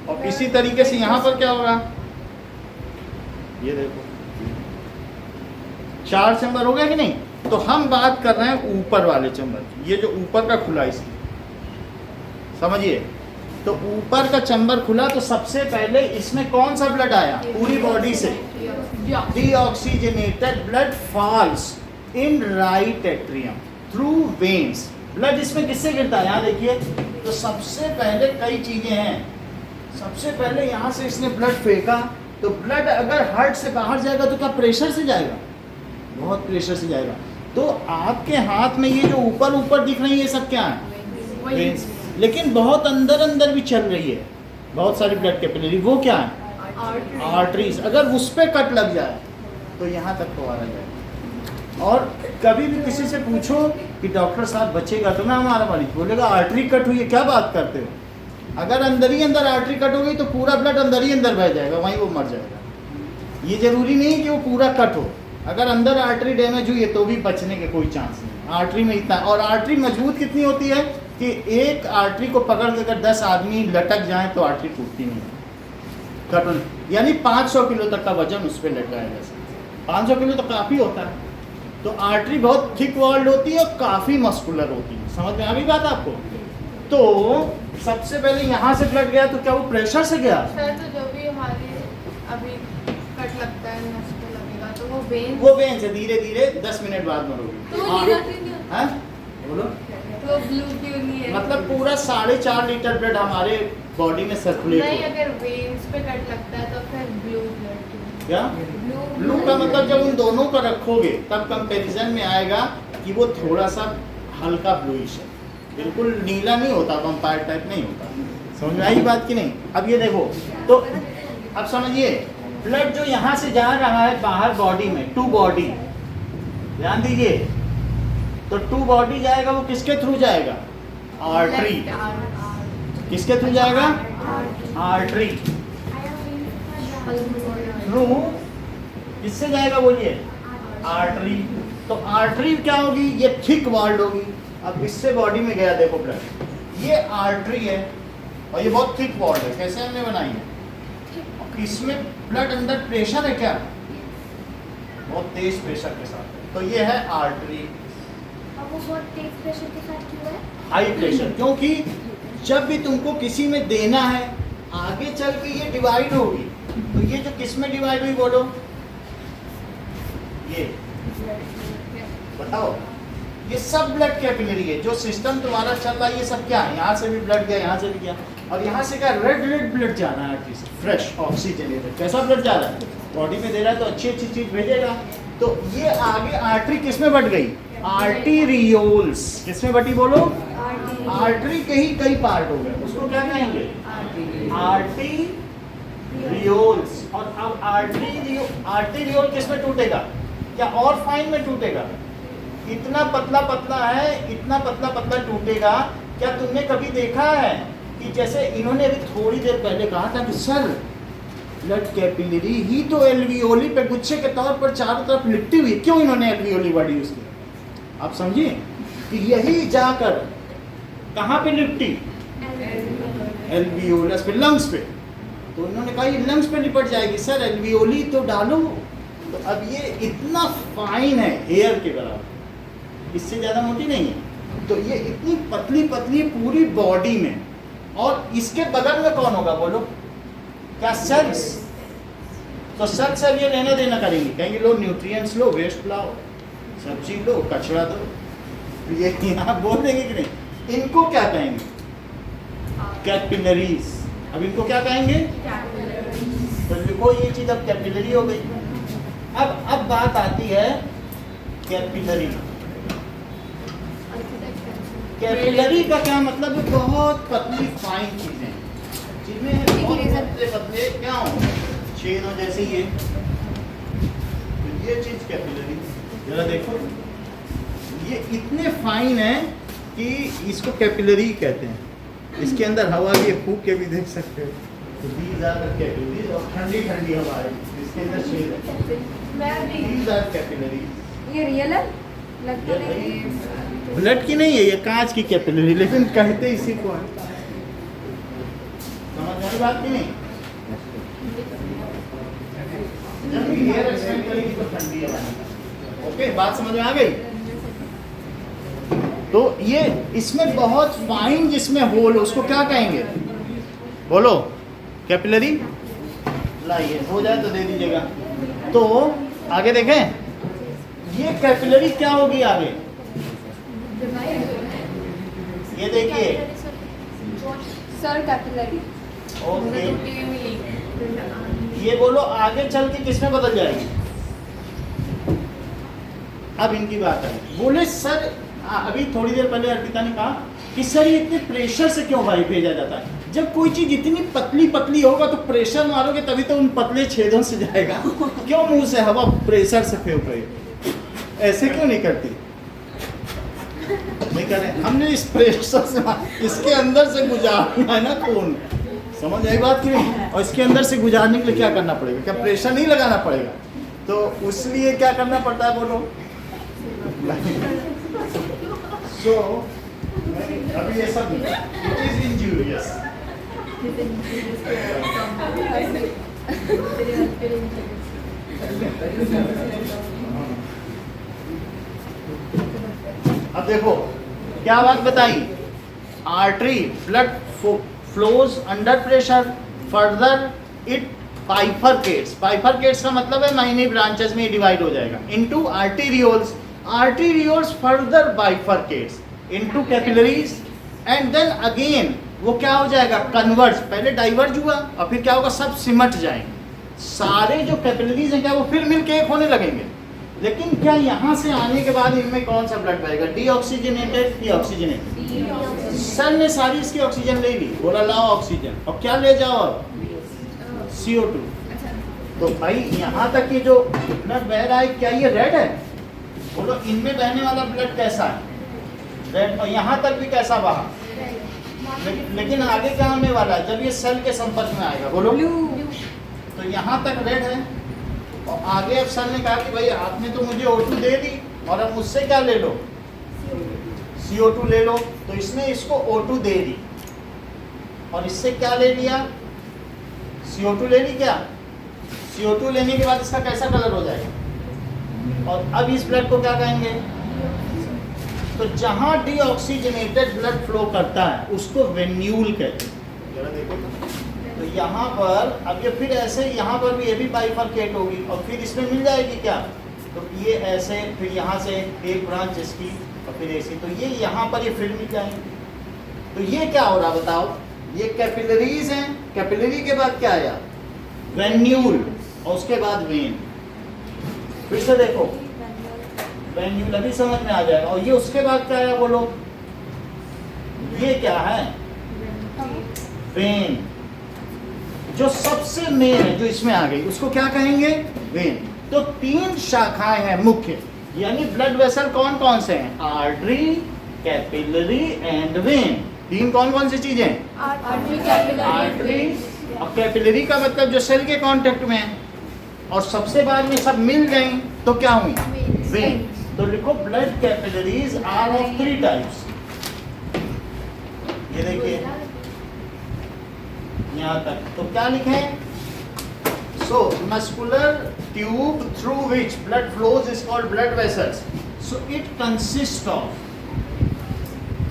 और इसी तरीके से यहाँ पर क्या होगा, ये देखो 4 चैम्बर हो गया कि नहीं, तो हम बात कर रहे हैं ऊपर वाले चैम्बर, ये जो ऊपर का खुला, इसकी समझिए, तो ऊपर का चैम्बर खुला, तो सबसे पहले इसमें कौन सा ब्लड आया, पूरी बॉडी से deoxygenated blood falls in right atrium through veins, blood इसमें किससे गिरता है, यहाँ देखिए, तो सबसे पहले कई चीजें हैं, सबसे पहले यहाँ से इसने ब्लड फेंका, तो ब्लड अगर हार्ट से बाहर जाएगा तो क्या प्रेशर से जाएगा, बहुत प्रेशर से जाएगा, तो आपके हाथ में ये जो ऊपर ऊपर दिख रही है ये सब क्या है, वेन्स, लेकिन बहुत अंदर अंदर भी चल रही है, बहुत सारी ब्लड कैपिलरी, वो क्या है, आर्टरीज, अगर उस पर कट लग जाए तो यहाँ तक तो आ जाएगा। और कभी भी किसी से पूछो कि डॉक्टर साहब बचेगा तो ना, हमारा मरीज बोलेगा आर्टरी कट हुई है, क्या बात करते हो, अगर अंदर ही अंदर आर्टरी कट हो गई तो पूरा ब्लड अंदर ही अंदर बह जाएगा, वहीं वो मर जाएगा। ये जरूरी नहीं कि वो पूरा कट हो, अगर अंदर आर्टरी डैमेज हुई है तो भी बचने के कोई चांस नहीं, आर्टरी में इतना, और आर्टरी मजबूत कितनी होती है कि एक आर्टरी को पकड़ के अगर 10 आदमी लटक जाए तो आर्टरी टूटती नहीं, कट, यानी 500 किलो तक का वजन उस पर लटकाया जा सकता है, 500 किलो तो काफ़ी होता है, तो आर्टरी बहुत थिक वॉल्ड होती है और काफ़ी मस्कुलर होती है, समझ में आ गई बात आपको। तो सबसे पहले यहाँ से ब्लड गया तो क्या वो प्रेशर से गया, सर तो जो भी हमारे अभी कट लगता है नस पे लगेगा तो वो वेन से धीरे धीरे 10 मिनट बाद मरोगी, तो नीला क्यों नहीं होता? हाँ बोलो, तो ब्लू क्यों नहीं है, मतलब पूरा 4.5 लीटर ब्लड हमारे बॉडी में सर्कुलेट नहीं, हो, अगर वेन्स पे कट लगता है तो फिर ब्लू ब्लड क्या ब्लू का मतलब जब उन दोनों को रखोगे तब कंपैरिजन में आएगा कि वो थोड़ा सा हल्का ब्लूइश है, बिल्कुल नीला नहीं होता, वैम्पायर टाइप नहीं होता, समझ में आई बात कि नहीं। अब ये देखो, तो अब समझिए ब्लड जो यहाँ से जा रहा है बाहर बॉडी में, टू बॉडी, ध्यान दीजिए, तो टू बॉडी जाएगा वो किसके थ्रू जाएगा? आर्टरी। किसके थ्रू जाएगा? आर्टरी थ्रू किससे जाएगा बोलिए? आर्टरी। तो आर्टरी क्या होगी? ये थिक वॉल्ड होगी। अब इससे बॉडी में गया, देखो ब्लड, ये आर्टरी है और ये बहुत थिक वॉल्ड है। कैसे हमने बनाई है? इसमें ब्लड अंदर प्रेशर है क्या? बहुत तेज प्रेशर के साथ। तो ये है आर्टरी। अब वो बहुत तेज प्रेशर के साथ क्यों है? हाई प्रेशर, क्योंकि जब भी तुमको किसी में देना है आगे चल के ये डिवाइड होगी। तो ये जो किस में डिवाइड हुई बोलो? ये बताओ। ये सब ब्लड कैपिलरी है। जो सिस्टम तुम्हारा चल रहा है ये सब क्या है? यहाँ से भी ब्लड गया, यहाँ से भी गया, और यहाँ से क्या? रेड ब्लड जा रहा है आर्टरी से, फ्रेश ऑक्सीजनेटेड। कैसा ब्लड जा रहा है? बॉडी में दे रहा है तो अच्छी अच्छी चीज भेजेगा। तो ये आगे आर्टरी किस में बट गई? आर्टीरियोल्स। किस में बटी बोलो? आर्टरी के ही कई पार्ट हो गए, उसको क्या कहेंगे? आर्टीरियोल्स। और अब आर्टीरियोल किस में टूटेगा? क्या और फाइन में टूटेगा? इतना पतला पतला है, इतना पतला पतला टूटेगा। क्या तुमने कभी देखा है कि जैसे इन्होंने अभी थोड़ी देर पहले कहा था कि सर ब्लड कैपिलरी ही तो एल्वियोली पे गुच्छे के तौर पर चारों तरफ लिपटी हुई। क्यों इन्होंने एल्वियोली वर्ड यूज किया? आप समझिए कि यही जाकर कहाँ पे लिपटी? एल्वियोलस पे, लंग्स पे। तो उन्होंने कहा ये लंग्स पे लिपट जाएगी, सर एल्वियोली तो डालो। तो अब ये इतना फाइन है एयर के बराबर, इससे ज़्यादा मोटी नहीं है। तो ये इतनी पतली पतली पूरी बॉडी में, और इसके बगल में कौन होगा बोलो? क्या? सेल्स। तो सेल्स अब ये लेना देना करेंगे, कहेंगे लो न्यूट्रिएंट्स लो, वेस्ट लाओ, सब्जी लो, कचरा दो। ये यहाँ बोल देंगे कि नहीं? इनको क्या कहेंगे? कैपिलरीज। अब इनको क्या कहेंगे? तो लिखो ये चीज अब कैपिलरी हो गई। अब बात आती है कैपिलरी। कैपिलरी का क्या मतलब है? बहुत पतली फाइन चीजें जिनमें बहुत पतले पतले क्या हो, छेद हो, जैसे ये चीज कैपिलरी। जरा देखो, ये इतने फाइन है कि इसको कैपिलरी कहते हैं। इसके अंदर हवा भी फूंक के भी देख सकते हो। तो these are the capillaries, और ठंडी ठंडी हवा है, इसके अंदर छेद है। These are capillaries। ये रियल है? लगता नहीं। ब्लड की नहीं है, ये कांच की कैपिलरी, लेकिन कहते इसी को है। समझ आई बात की नहीं? जब भी एयर एक्सपेंड करेगी तो ठंडी हवा। ओके, बात समझ में आ गई? तो ये इसमें बहुत फाइन जिसमें होल, उसको क्या कहेंगे बोलो? कैपिलरी। लाइए, हो जाए तो दे दीजिएगा। तो आगे देखें, ये कैपिलरी क्या होगी आगे? ये देखिए, सर कैपिलरी। ओके, ये बोलो आगे चल के किसमें बदल जाएगी? अब इनकी बात है। बोले सर, अभी थोड़ी देर पहले अर्पिता ने कहा कि सर ये इतने प्रेशर से क्यों भाई भेजा जाता है? जब कोई चीज इतनी पतली पतली होगा तो प्रेशर मारोगे तभी तो उन पतले छेदों से जाएगा। क्यों मुंह से हवा प्रेशर से फेंक रही है? ऐसे क्यों नहीं करती? नहीं कर रहे। हमने इस प्रेशर से इसके अंदर से गुजारना है ना खून। समझ आई बात की नहीं? और इसके अंदर से गुजारने के लिए क्या करना पड़ेगा? क्या प्रेशर नहीं लगाना पड़ेगा? तो उसलिए क्या करना पड़ता है बोलो? So, अभी ये सब it is injurious। अब देखो क्या बात बताई? Artery blood flows under pressure, further it bifurcates. Bifurcates का मतलब है माइनी ब्रांचेस में डिवाइड हो जाएगा into arterioles. Arterioles further bifurcates into capillaries, and then again वो क्या हो जाएगा? कन्वर्ज। पहले डाइवर्ज हुआ और फिर क्या होगा? सब सिमट जाएंगे। सारे जो कैपिलरीज हैं क्या वो फिर मिलके एक होने लगेंगे। लेकिन क्या यहाँ से आने के बाद इनमें कौन सा ब्लड बहेगा? Deoxygenated, deoxygenated. सर ने सारी इसकी ऑक्सीजन ले ली, बोला लाओ ऑक्सीजन, और क्या ले जाओ अब? CO2। तो भाई यहाँ तक ये जो ब्लड बह रहा है क्या ये रेड है? बोलो इनमें बहने वाला ब्लड कैसा है? रेड। और यहाँ तक भी कैसा बहा? लेकिन आगे क्या होने वाला है जब ये सेल के संपर्क में आएगा? बोलो। तो यहाँ तक रेड है और आगे अब सर ने कहा कि भाई आपने तो मुझे O2 दे दी और अब मुझसे क्या ले लो? CO2 ले लो। तो इसने इसको O2 दे दी और इससे क्या ले लिया? CO2 ले ली। क्या CO2 लेने के बाद इसका कैसा कलर हो जाएगा? और अब इस ब्लड को क्या कहेंगे? तो जहां डीऑक्सीजनेटेड ब्लड फ्लो करता है उसको वेन्यूल कहते हैं। जरा देखो तो यहाँ पर अब ये फिर ऐसे यहाँ पर भी ये भी बाइफरकेट होगी और फिर इसमें मिल जाएगी क्या? तो ये ऐसे फिर यहाँ से एक ब्रांच इसकी और फिर ऐसी, तो ये यहाँ पर ये फिर मिल जाएंगे। तो ये क्या हो रहा बताओ? ये कैपिलरीज हैं। कैपिलरी के बाद क्या आया? वेन्यूल और उसके बाद वेन। फिर से देखो वेन्यूल अभी समझ में आ जाएगा। और ये उसके बाद क्या आया? बोलो ये क्या है? वेन। जो सबसे मेन है जो इसमें आ गई उसको क्या कहेंगे? वेन। तो 3 शाखाएं हैं मुख्य, यानी ब्लड वेसल कौन कौन से हैं? Artery, capillary and when. 3 कौन कौन सी चीजें? आर्टरी और कैपिलरी का मतलब जो सेल के कांटेक्ट में है, और सबसे बाद में सब मिल गई तो क्या हुई? वेन। तो लिखो blood capillaries are of 3 types. ये देखिए यहाँ तक तो क्या लिखे? So muscular tube through which blood flows is called blood vessels. So it consist of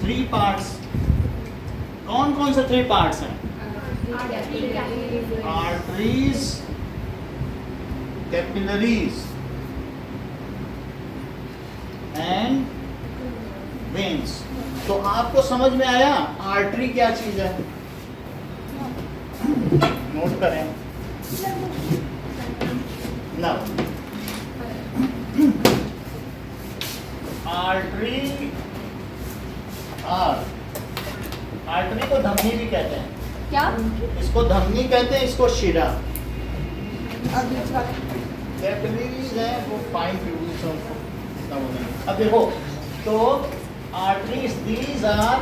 3 parts. कौन कौन से 3 पार्ट्स हैं? Arteries, capillaries and veins. तो आपको समझ में आया आर्टरी क्या चीज है? नोट करें ना। आर्टरी आर्टरी को धमनी भी कहते हैं। क्या? इसको धमनी कहते हैं, इसको शिरा। अब कैपिलरीज है वो फाइन ट्यूब्स। अब देखो तो arteries these are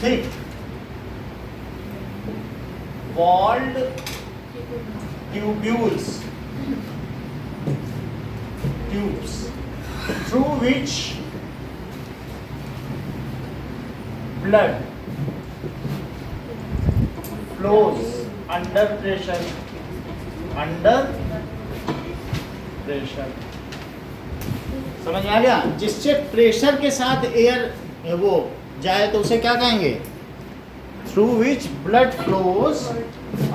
thick walled tubules, tubes through which blood flows under pressure. समझ में आ गया? जिससे प्रेशर के साथ एयर वो जाए तो उसे क्या कहेंगे? through which blood flows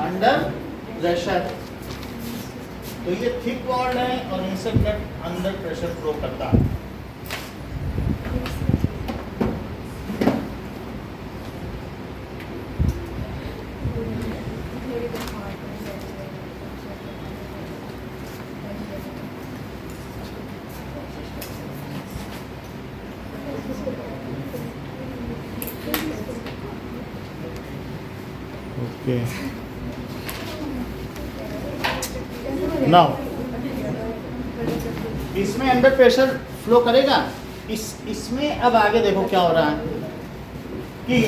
under pressure. तो ये थिक वॉल्ड है और इनसे ब्लड अंडर प्रेशर फ्लो करता है। Okay. Now, इसमें अंडर प्रेशर फ्लो करेगा। इसमें अब आगे देखो क्या हो रहा है कि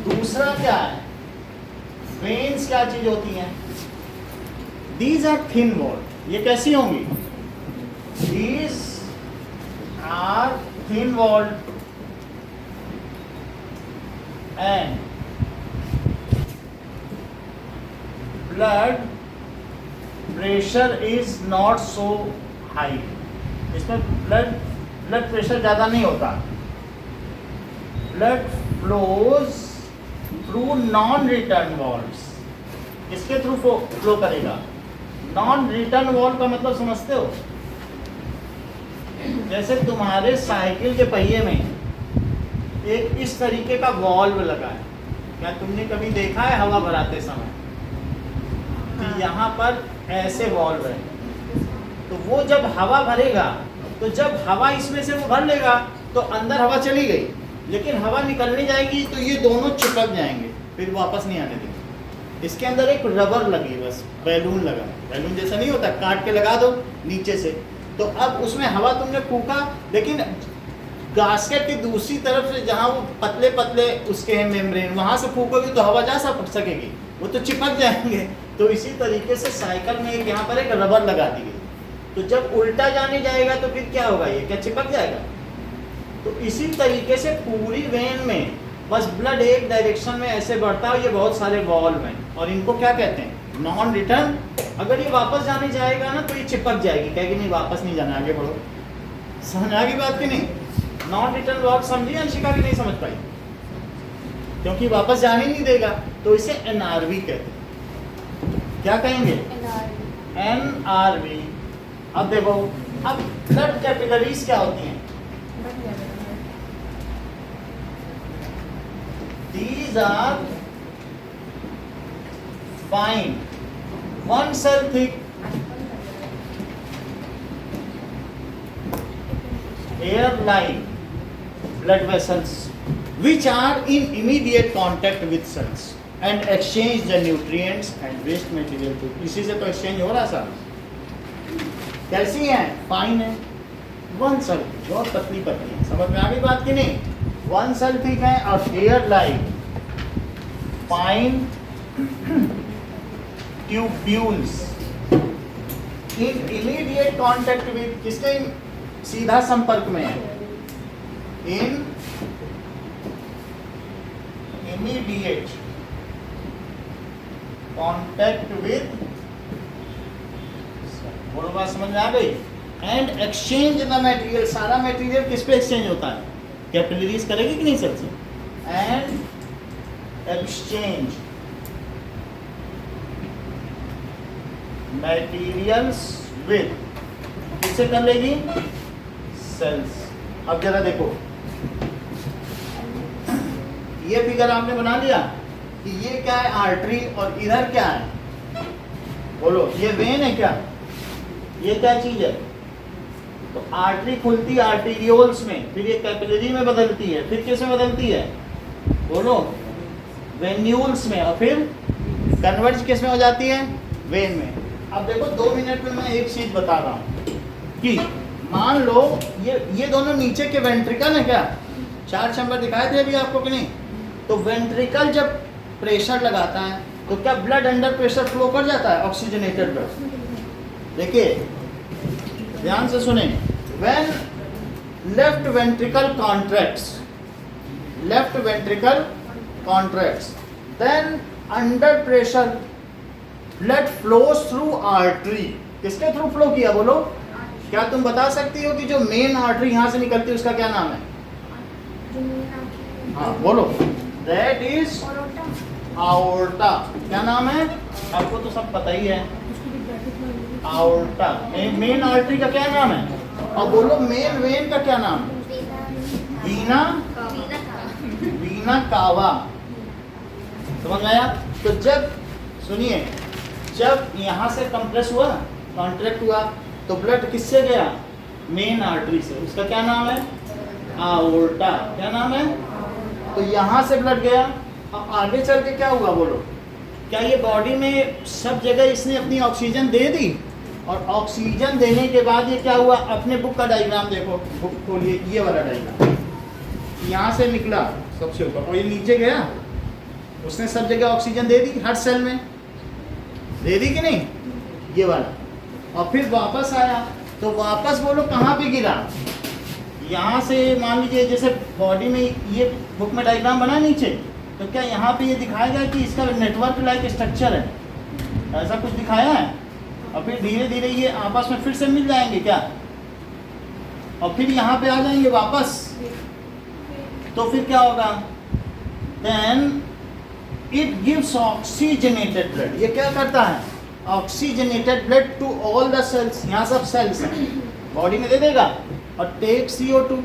दूसरा क्या है? वेन्स क्या चीज होती हैं? These are thin walled. ये कैसी होंगी? These are thin walled and blood pressure is not so high. इसमें ब्लड प्रेशर ज़्यादा नहीं होता। Blood flows through non return valves. किसके थ्रू फ्लो करेगा? नॉन रिटर्न वॉल्व का मतलब समझते हो? जैसे तुम्हारे साइकिल के पहिए में एक इस तरीके का वॉल्व लगा है। क्या तुमने कभी देखा है हवा भराते समय कि यहाँ पर ऐसे वॉल्व है? तो वो जब हवा भरेगा तो जब हवा इसमें से वो भर लेगा तो अंदर हवा चली गई, लेकिन हवा निकलने जाएगी तो ये दोनों चिपक जाएंगे, फिर वापस नहीं आने देंगे। इसके अंदर एक रबर लगी, बस बैलून लगा, बैलून जैसा नहीं होता, काट के लगा दो नीचे से, तो अब उसमें हवा तुमने फूका, लेकिन गास्केट की दूसरी तरफ से जहाँ वो पतले पतले उसके हैं मेम्ब्रेन, वहाँ से फूकोगे तो हवा जा सकेगी, वो तो चिपक जाएंगे। तो इसी तरीके से साइकिल में एक यहाँ पर एक रबर लगा दी गई, तो जब उल्टा जाने जाएगा तो फिर क्या होगा, ये क्या चिपक जाएगा। तो इसी तरीके से पूरी वेन में बस ब्लड एक डायरेक्शन में ऐसे बढ़ता है, ये बहुत सारे वॉल्व हैं और इनको क्या कहते हैं, नॉन रिटर्न। अगर ये वापस जाने जाएगा ना तो ये चिपक जाएगी, कहेगी नहीं वापस नहीं जाना, आगे बढ़ो। समझ आ गई बात की नहीं? नॉन रिटर्न वॉल्व समझी अंशिका की नहीं समझ पाई? क्योंकि वापस जाने नहीं देगा, तो इसे एनआरवी कहते हैं। क्या कहेंगे? एनआरवी। अब देखो, अब ब्लड कैपिलरीज क्या होती हैं? These are fine, one cell thick, hair-like blood vessels which are in immediate contact with cells and exchange the nutrients and waste material too. इसी से तो exchange हो रहा सर। कैसी है? फाइन है, वन सेल, बहुत पतली पतली है। समझ में आ गई बात की नहीं? वन सेल ठीक है, और hair like fine tubules in immediate contact with, किसके सीधा संपर्क में है? इन इमीडिएट कॉन्टेक्ट विद, बोलो बात समझ में आ गई? एंड एक्सचेंज द मटेरियल, सारा मटेरियल किस पे एक्सचेंज होता है? कैपिलरीज करेगी कि नहीं सबसे? एंड एक्सचेंज मटेरियल्स विद, किससे कर लेगी? सेल्स। अब जरा देखो, ये फिगर आपने बना लिया कि ये क्या है? आर्टरी, और इधर क्या है? बोलो, ये वेन है क्या? ये क्या चीज है? तो आर्टरी खुलती है आर्टीरियोल्स में, फिर ये कैपिलरी में बदलती है, फिर किस में बदलती है? बोलो, वेन्यूल्स में, और फिर कन्वर्ज किस में हो जाती है? वेन में। अब देखो 2 मिनट में मैं एक चीज बता रहा हूँ कि मान लो ये दोनों नीचे के वेंट्रिकल है क्या? 4 चैम्बर दिखाए थे अभी आपको कि नहीं? तो वेंट्रिकल जब प्रेशर लगाता है तो क्या ब्लड अंडर प्रेशर फ्लो कर जाता है? Oxygenated blood. देखिए ध्यान से सुने, when left ventricle contracts, then under pressure blood flows through artery। किसके थ्रू फ्लो किया? बोलो, क्या तुम बता सकती हो कि जो मेन आर्टरी यहाँ से निकलती है उसका क्या नाम है? हाँ बोलो, that is aorta। क्या नाम है? आपको तो सब पता ही है, आर्टा। मेन आर्टरी का क्या नाम है? और बोलो मेन वेन का क्या नाम? वीना कावा। समझ में आया? तो जब सुनिए, जब यहाँ से कंप्रेस हुआ, कॉन्ट्रैक्ट हुआ, तो ब्लड किससे गया? मेन आर्टरी से। उसका क्या नाम है? आर्टा। क्या नाम है? तो यहाँ से ब्लड गया। अब आगे चल के क्या हुआ? बोलो, क्या ये बॉडी में सब जगह इसने अपनी ऑक्सीजन दे दी? और ऑक्सीजन देने के बाद ये क्या हुआ? अपने बुक का डायग्राम देखो, बुक खोलिए, ये वाला डायग्राम। यहाँ से निकला सबसे ऊपर और ये नीचे गया, उसने सब जगह ऑक्सीजन दे दी, हर सेल में दे दी कि नहीं? ये वाला। और फिर वापस आया, तो वापस बोलो कहाँ पे गिरा? यहाँ से मान लीजिए जैसे बॉडी में ये बुक में डायग्राम बना नीचे, तो क्या यहाँ पे ये दिखाएगा कि इसका नेटवर्क लाइक स्ट्रक्चर है, ऐसा कुछ दिखाया है? और फिर धीरे धीरे ये आपस में फिर से मिल जाएंगे क्या? और फिर यहाँ पे आ जाएंगे वापस, तो फिर क्या होगा? Then it gives oxygenated blood. ये क्या करता है? Oxygenated blood to all the cells. यहाँ सब सेल्स हैं, बॉडी में दे देगा, और take CO2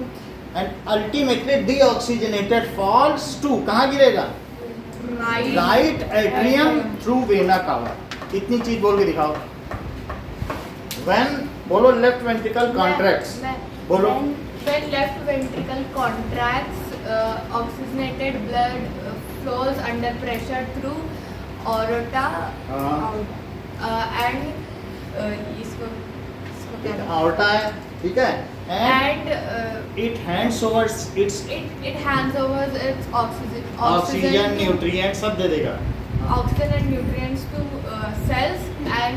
and ultimately deoxygenated falls to, कहाँ गिरेगा? Right atrium through vena cava. इतनी चीज बोल के दिखाओ। When बोलो लेफ्ट वेंट्रिकल कॉन्ट्रैक्ट्स, बोलो। When left ventricle contracts, oxygenated blood flows under pressure through aorta हाँ। and इसको एक aorta है, ठीक है, and it hands over its it hands over its oxygen nutrient सब दे देगा। oxygen and nutrients to cells, and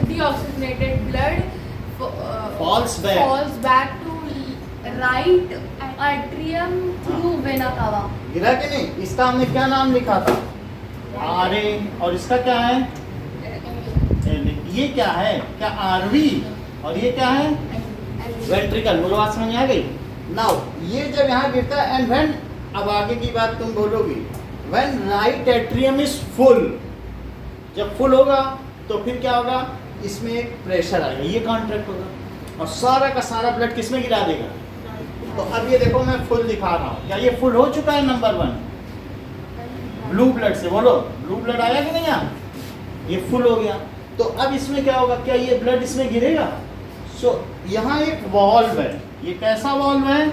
deoxygenated blood Falls back. to right atrium through vena cava. गिरा कि नहीं? इसका हमने क्या नाम लिखा था? RA, और इसका क्या है? ये क्या है? क्या RV, और ये क्या है? वेंट्रिकल। बोलो, बात समझ में आ गई? नाउ ये जब यहाँ गिरता है एंड व्हेन, अब आगे की बात तुम बोलोगी, when right atrium is full, जब फुल होगा तो फिर क्या होगा? इसमें एक प्रेशर आएगा, ये कॉन्ट्रैक्ट होगा और सारा का सारा ब्लड किस में गिरा देगा? तो अब ये देखो मैं फुल दिखा रहा हूँ, क्या ये फुल हो चुका है? नंबर 1 ब्लू ब्लड से, बोलो ब्लू ब्लड आया कि नहीं? यहाँ ये फुल हो गया। तो अब इसमें क्या होगा? क्या ये ब्लड इसमें गिरेगा? यहाँ एक वॉल्व है, ये कैसा वॉल्व है?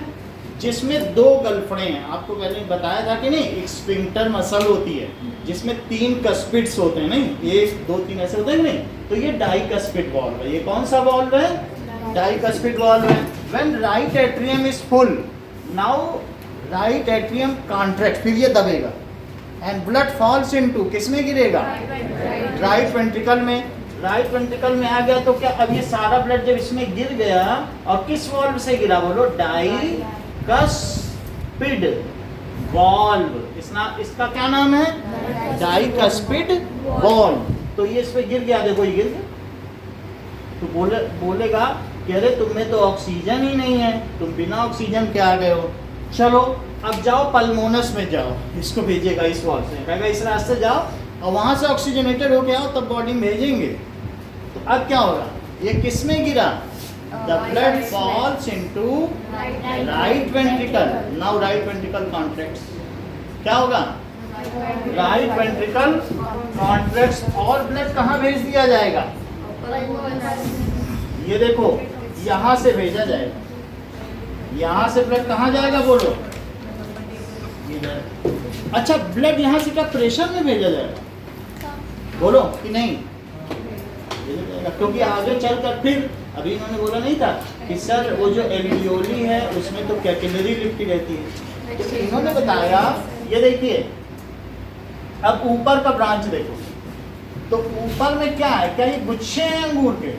जिसमें 2 गलफड़े हैं। आपको पहले बताया था कि नहीं, एक स्फिंक्टर मसल होती है जिसमें 3 कस्पिड्स होते हैं, नहीं 1 2 3 ऐसे होते हैं नहीं, तो ये डाइकस्पिड वॉल्व है। ये कौन सा वॉल्व है? डाइकस्पिड वॉल्व है। When right atrium is full, now right atrium contract, फिर ये दबेगा एंड ब्लड फॉल्स इनटू, किस में गिरेगा? राइट वेंट्रिकल में। राइट वेंट्रिकल में आ गया तो क्या अब ये सारा ब्लड जब इसमें गिर गया, और किस वॉल्व से गिरा? बोलो डाइकस्पिड वॉल्व। इसका क्या नाम है? डाइकस्पिड वॉल्व। तो ये इस पे गिर गया, देखो ये गिर गया। तो बोलेगा कि अरे तुम में तो ऑक्सीजन ही नहीं है, तुम बिना ऑक्सीजन के आ गए हो। चलो अब जाओ पल्मोनस में जाओ, इसको भेजेगा इस वॉल्व से, कहेगा इस रास्ते जाओ और वहां से ऑक्सीजनेटेड होके आओ, तब बॉडी में भेजेंगे। तो अब क्या होगा? ये किस में गिरा? The blood falls into right ventricle. Now right ventricle contracts. क्या होगा? राइट वेंट्रिकल कॉन्ट्रैक्ट्स और ब्लड कहाँ भेज दिया जाएगा? ये देखो यहाँ से भेजा जाएगा। यहाँ से ब्लड कहाँ जाएगा? बोलो इधर। अच्छा, ब्लड यहाँ से क्या प्रेशर में भेजा जाएगा? बोलो कि नहीं? क्योंकि आगे चलकर फिर अभी इन्होंने बोला नहीं था कि सर वो जो एल्वियोली है उसमें तो कैपिलरी लिफ्ट रहती है, तो इन्होंने बताया, ये देखिए अब ऊपर का ब्रांच देखो, तो ऊपर में क्या है? क्या ये गुच्छे हैं अंगूर के?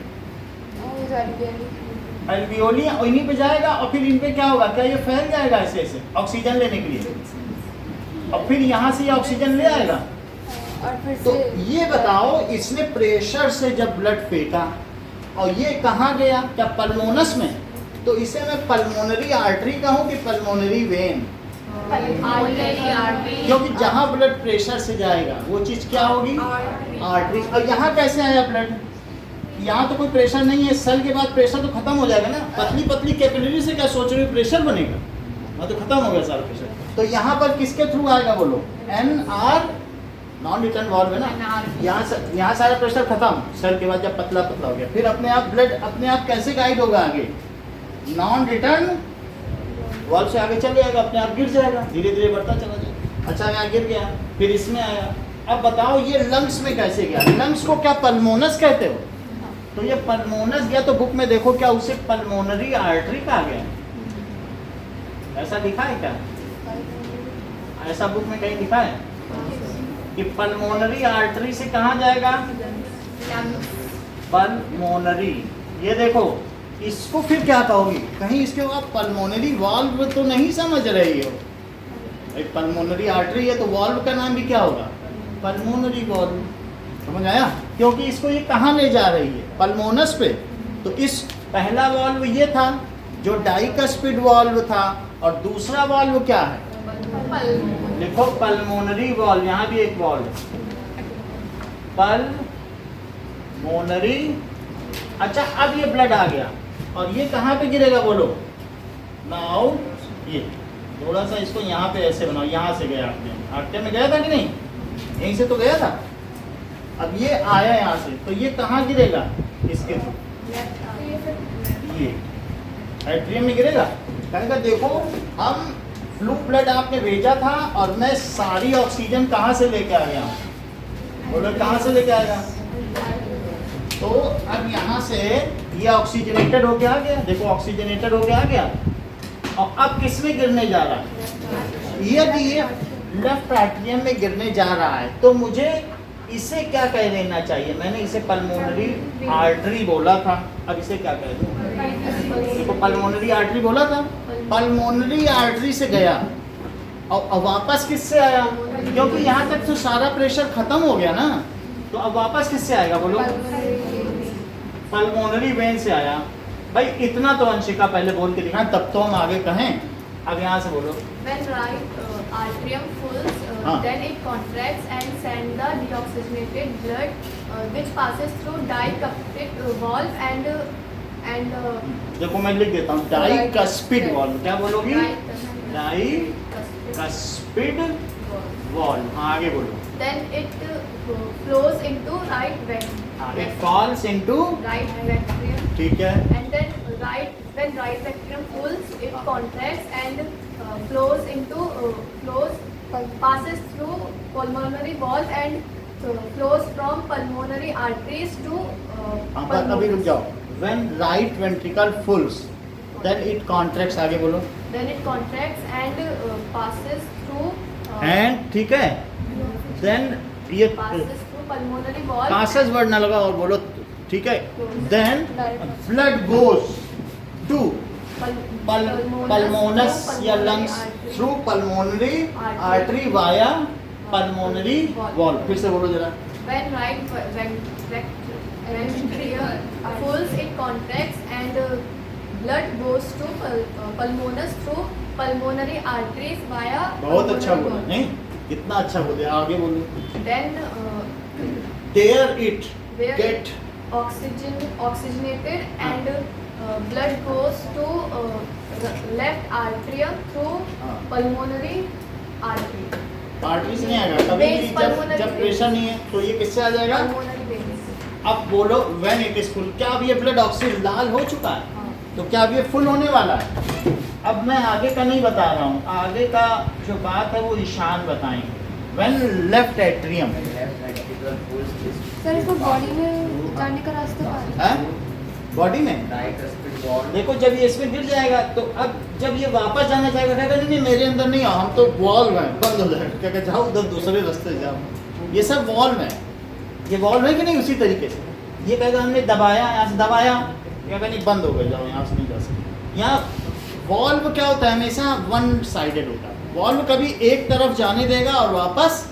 एल्वियोली इन्हीं पे जाएगा और फिर इन पे क्या होगा? क्या ये फैल जाएगा ऐसे ऐसे ऑक्सीजन लेने के लिए, और फिर यहाँ से ये ऑक्सीजन ले आएगा। तो ये बताओ, इसने प्रेशर से जब ब्लड फेंका और ये कहाँ गया? क्या पल्मोनस में? तो इसे मैं पल्मोनरी आर्टरी कहूँ कि पल्मोनरी वेन? क्योंकि जहाँ ब्लड प्रेशर से जाएगा वो चीज़ क्या होगी? आर्टरी। और यहाँ कैसे आया ब्लड? यहाँ तो कोई प्रेशर नहीं है, सेल के बाद प्रेशर तो खत्म हो जाएगा ना। पतली पतली कैपिलरी से क्या सोच रहे हो प्रेशर बनेगा? वहाँ तो खत्म हो गया सारा प्रेशर। तो यहाँ पर किसके थ्रू आएगा? बोलो NR, नॉन रिटर्न वॉल्व है ना। यहाँ सारा प्रेशर खत्म, सेल के बाद जब पतला पतला हो गया, फिर अपने आप ब्लड अपने आप कैसे गाइड होगा आगे? नॉन रिटर्न वॉल्व से आगे चल जाएगा, अपने आप गिर जाएगा, धीरे धीरे बढ़ता चला जाएगा। अच्छा, यहाँ गिर गया, फिर इसमें आया। अब बताओ ये लंग्स में कैसे गया? लंग्स को क्या पल्मोनस कहते हो? तो ये पल्मोनस गया तो बुक में देखो क्या उसे पल्मोनरी आर्टरी कहा गया? ऐसा लिखा है क्या? ऐसा बुक में कहीं लिखा है कि पल्मोनरी आर्टरी से कहाँ जाएगा? पल्मोनरी। ये देखो, इसको फिर क्या कहोगी? कहीं इसके आप पल्मोनरी वाल्व तो नहीं समझ रही हो। एक पल्मोनरी आर्टरी है तो वाल्व का नाम भी क्या होगा? Pulmonary valve. समझ आया? क्योंकि इसको ये कहाँ ले जा रही है? पल्मोनस पे। तो इस पहला वाल्व ये था जो डाइकस्पिड वाल्व था, और दूसरा वाल्व क्या है? देखो पल्मोनरी वाल्व, यहाँ भी एक वाल्व पल्मोनरी। अच्छा, अब ये ब्लड आ गया और ये कहाँ पे गिरेगा? बोलो नाउ ये थोड़ा सा इसको यहाँ पे ऐसे बनाओ, यहाँ से गया आर्टे में गया था कि नहीं? यहीं से तो गया था। अब ये आया यहाँ से, तो ये कहाँ गिरेगा? इसके ये एट्रियम में गिरेगा। कहेगा देखो हम फ्लू ब्लड आपने भेजा था और मैं सारी ऑक्सीजन कहाँ से लेके आ गया हूँ? बोलो कहाँ से लेके आएगा? तो अब यहाँ से ये ऑक्सीजनेटेड होके आ गया, देखो ऑक्सीजनेटेड होके आ गया, और अब किस में गिरने जा रहा है? यदि ये लेफ्ट एट्रियम में गिरने जा रहा है तो मुझे इसे क्या कह देना चाहिए? मैंने इसे पल्मोनरी आर्टरी बोला था, अब इसे क्या कह दूं? देखो पल्मोनरी आर्टरी बोला था, पल्मोनरी आर्टरी से गया और वापस किससे आया? क्योंकि यहाँ तक तो सारा प्रेशर खत्म हो गया ना, तो अब वापस किससे आएगा बोलो? पल्मोनरी वेन से आया। भाई इतना तो अंशिका पहले बोल के दिखा, तब तो हम आगे कहें। अब यहाँ से बोलो। When right atrium fills, हाँ। then it contracts and send the deoxygenated blood, which passes through dicuspid valve and देखो मैं लिख देता हूँ, डाइकस्पिड वॉल्व। क्या बोलोगी? dicuspid डाइकस्पिड valve. आगे बोलो। Then it flows into right ventricle. आगे falls into Right ventricle. ठीक है। And then when right ventricle pulls, it contracts and flows passes through pulmonary valve and flows from pulmonary arteries to अभी रुक जाओ। When right ventricle fulls, then it contracts। आगे बोलो। Then it contracts and passes through And ठीक है। Then ये passes through pulmonary valve. passes word ना लगा और बोलो, ठीक है। Then blood goes to pulmonus या lungs through pulmonary artery via pulmonary valve। फिर से बोलो जरा। When right ventricle pulls, it contracts and blood goes to pulmonus through pulmonary arteries via बहुत अच्छा pulmonary बोला, valve. नहीं कितना अच्छा बोले। आगे बोलो। Then There it where get oxygenated and blood goes to left atrium through हाँ। pulmonary artery. आर्टरी से नहीं आएगा कभी भी। Veins, जब pulmonary जब veins। प्रेशर नहीं है तो ये किससे आ जाएगा? Pulmonary veins. अब बोलो व्हेन इट इज फुल। क्या अब ये ब्लड ऑक्सीजन लाल हो चुका है? हाँ। तो क्या अब ये फुल होने वाला है? अब मैं आगे का नहीं बता रहा हूँ, आगे का जो बात है वो ईशान बताएंगे। व्हेन लेफ्ट एट्रियम सर इसको बॉडी में जाने का रास्ता कहाँ है? बॉडी में देखो, जब ये इसमें गिर जाएगा तो अब जब ये वापस जाना चाहेगा कहेगा नहीं नहीं मेरे अंदर नहीं आओ, हम तो वॉल्व हैं, बंद हो जाएगा। क्या कहते जाओ उधर दूसरे रास्ते से जाओ। ये सब वॉल्व है, ये वॉल्व है कि नहीं? उसी तरीके से ये कहेगा हमने दबाया, यहाँ से दबाया, ये कहेगा नहीं बंद हो गए, जाओ यहाँ से नहीं जा सकते। यहाँ वॉल्व क्या होता है? हमेशा वन साइडेड होता है। वॉल्व कभी एक तरफ जाने देगा और वापस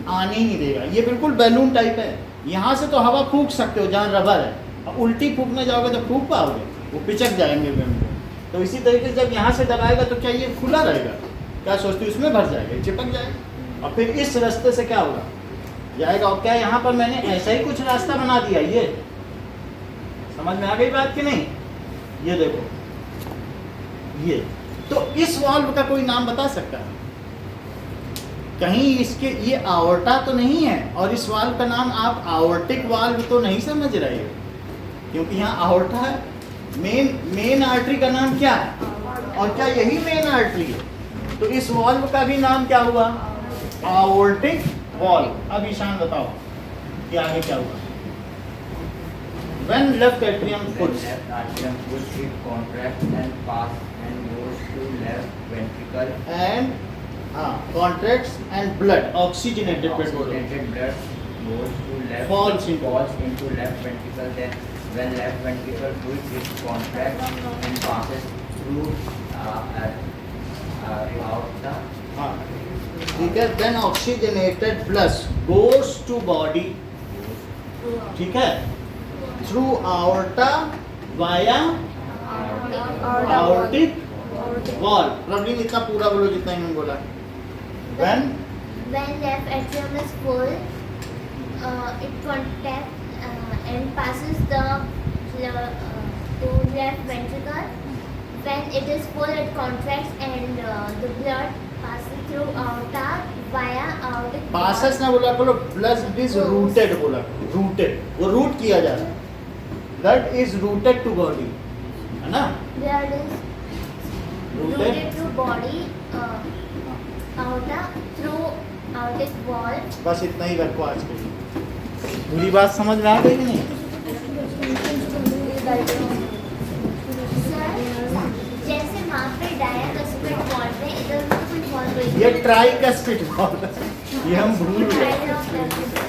आने ही नहीं देगा। ये बिल्कुल बैलून टाइप है। यहाँ से तो हवा फूंक सकते हो जहाँ रबर है, अब उल्टी फूंकने जाओगे तो फूंक पाओगे? वो पिचक जाएंगे में। तो इसी तरीके से जब यहाँ से दबाएगा तो क्या ये खुला रहेगा? क्या सोचते हो इसमें भर जाएगा, चिपक जाएगा, और फिर इस रास्ते से क्या होगा? जाएगा। और क्या यहाँ पर मैंने ऐसा ही कुछ रास्ता बना दिया? ये समझ में आ गई बात कि नहीं? ये देखो, ये तो इस वाल्व का कोई नाम बता सकता है? कहीं इसके ये आवर्टा तो नहीं है, और इस वाल्व का नाम आप आवर्टिक वाल्व तो नहीं समझ रहे हो, क्योंकि यहाँ आवर्टा है। मेन आर्टरी का नाम क्या है? और क्या यही मेन आर्टरी है? तो इस वाल्व का भी नाम क्या हुआ? आवर्टिक वाल्व। अब ईशान बताओ कि आगे क्या हुआ? When left atrium pulls, left atrium pulls, it contracts and pass and goes to left ventricle. and contracts and blood, oxygenated blood बोलो। Oxygenated blood goes to left, Falls into- left ventricle. Then when left ventricle pulls, it contracts and passes through aorta. हाँ ठीक है। Then oxygenated blood goes to body, ठीक है, through aorta via aortic valve। Praveen इतना पूरा बोलो जितना इन्होंने बोला। When left atrium is full, it contracts and passes to left ventricle. When it is full, it contracts and the blood passes through aorta via aortic valve. passes ना बोला बोलो, blood is rooted बोला, rooted, वो root किया जा रहा है। blood is rooted to body, है ना? Blood is Rooted rooted to body outer through its wall. बस इतना ही रखो आज के लिए। पूरी बात समझ में आ गई कि नहीं? जैसे वहाँ पे डायाकस्पिड वॉल पे इधर कोई वॉल ये ट्राइकस्पिड वॉल है, ये हम भूल गए।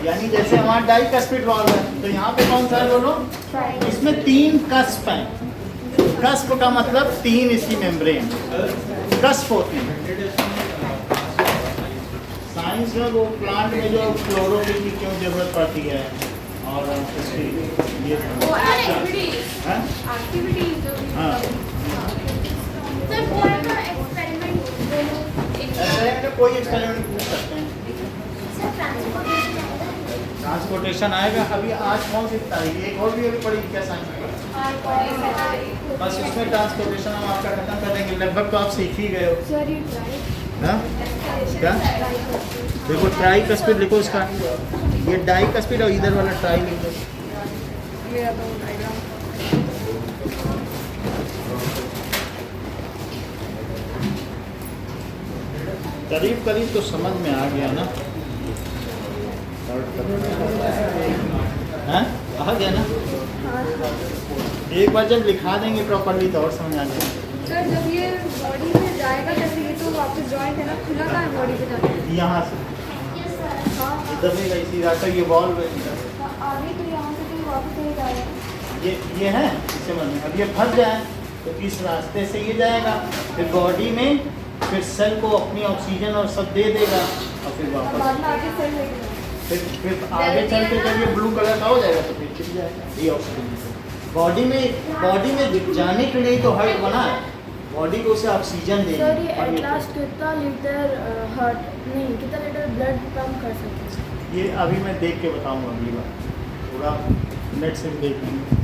यानी जैसे हमारा डाइकस्पिड वॉल है, तो यहाँ पे कौन सा है बोलो? इसमें 3 कस्प हैं। कस्प का मतलब 3 इसकी मेम्ब्रेन कस्प होती है। साइंस में वो प्लांट में जो क्लोरोफिल की क्यों जरूरत पड़ती है और इसकी ये वो एक्टिविटी हाँ? जो भी हाँ। सर वो है ना एक्सपेरिमेंट ऐसा है कि कोई एक्सपेरिमेंट पूछ सकते हैं। सर ट्रांसपोर्टेशन आएगा। ट्रांसपोर्टेशन आएगा। अभी आज कौन सी तारीख है? एक और भी अभी पड़ी क्या साइंस में? बस उसमें ट्रांसपोर्टेशन हम आपका खत्म कर देंगे। लगभग तो आप सीख ही गए हो। सर ये ट्राई हाँ? क्या? देखो ट्राई कस्पिड लिखो इसका, ये डाई कस्पिड और इधर वाला ट्राई लिख दो। मेरा तो डायग्राम करीब करीब तो समझ में आ गया ना? हाँ? आ गया ना? एक बार जब लिखा देंगे प्रॉपर्ली तो और समझ आ जाएगा। सर जब ये बॉडी में जाएगा जैसे ये तो वापस जॉइंट है ना, खुला था बॉडी पे जाने यहाँ से इधर में इसी रास्ता ये बॉल आगे तो यहाँ से तो वापस नहीं जाएगा। ये है इसे मन में। अब ये फंस जाए तो इस रास्ते से ये जाएगा, फिर बॉडी में, फिर सेल को अपनी ऑक्सीजन और सब दे देगा और फिर बाद वापस में आगे सेल लेके फिर आगे चल के जब ये ब्लू कलर का हो जाएगा तो फिर छिप जाएगा ये ऑक्सीजन। बॉडी में जाने के लिए तो हार्ट बना है, बॉडी को उसे ऑक्सीजन देना सर ये और एट ये- लास्ट कितना लीटर हार्ट नहीं कितना लीटर ब्लड पंप कर सकते हैं? ये अभी मैं देख के बताऊंगा अगली बार, थोड़ा नेट से भी देख लेंगे।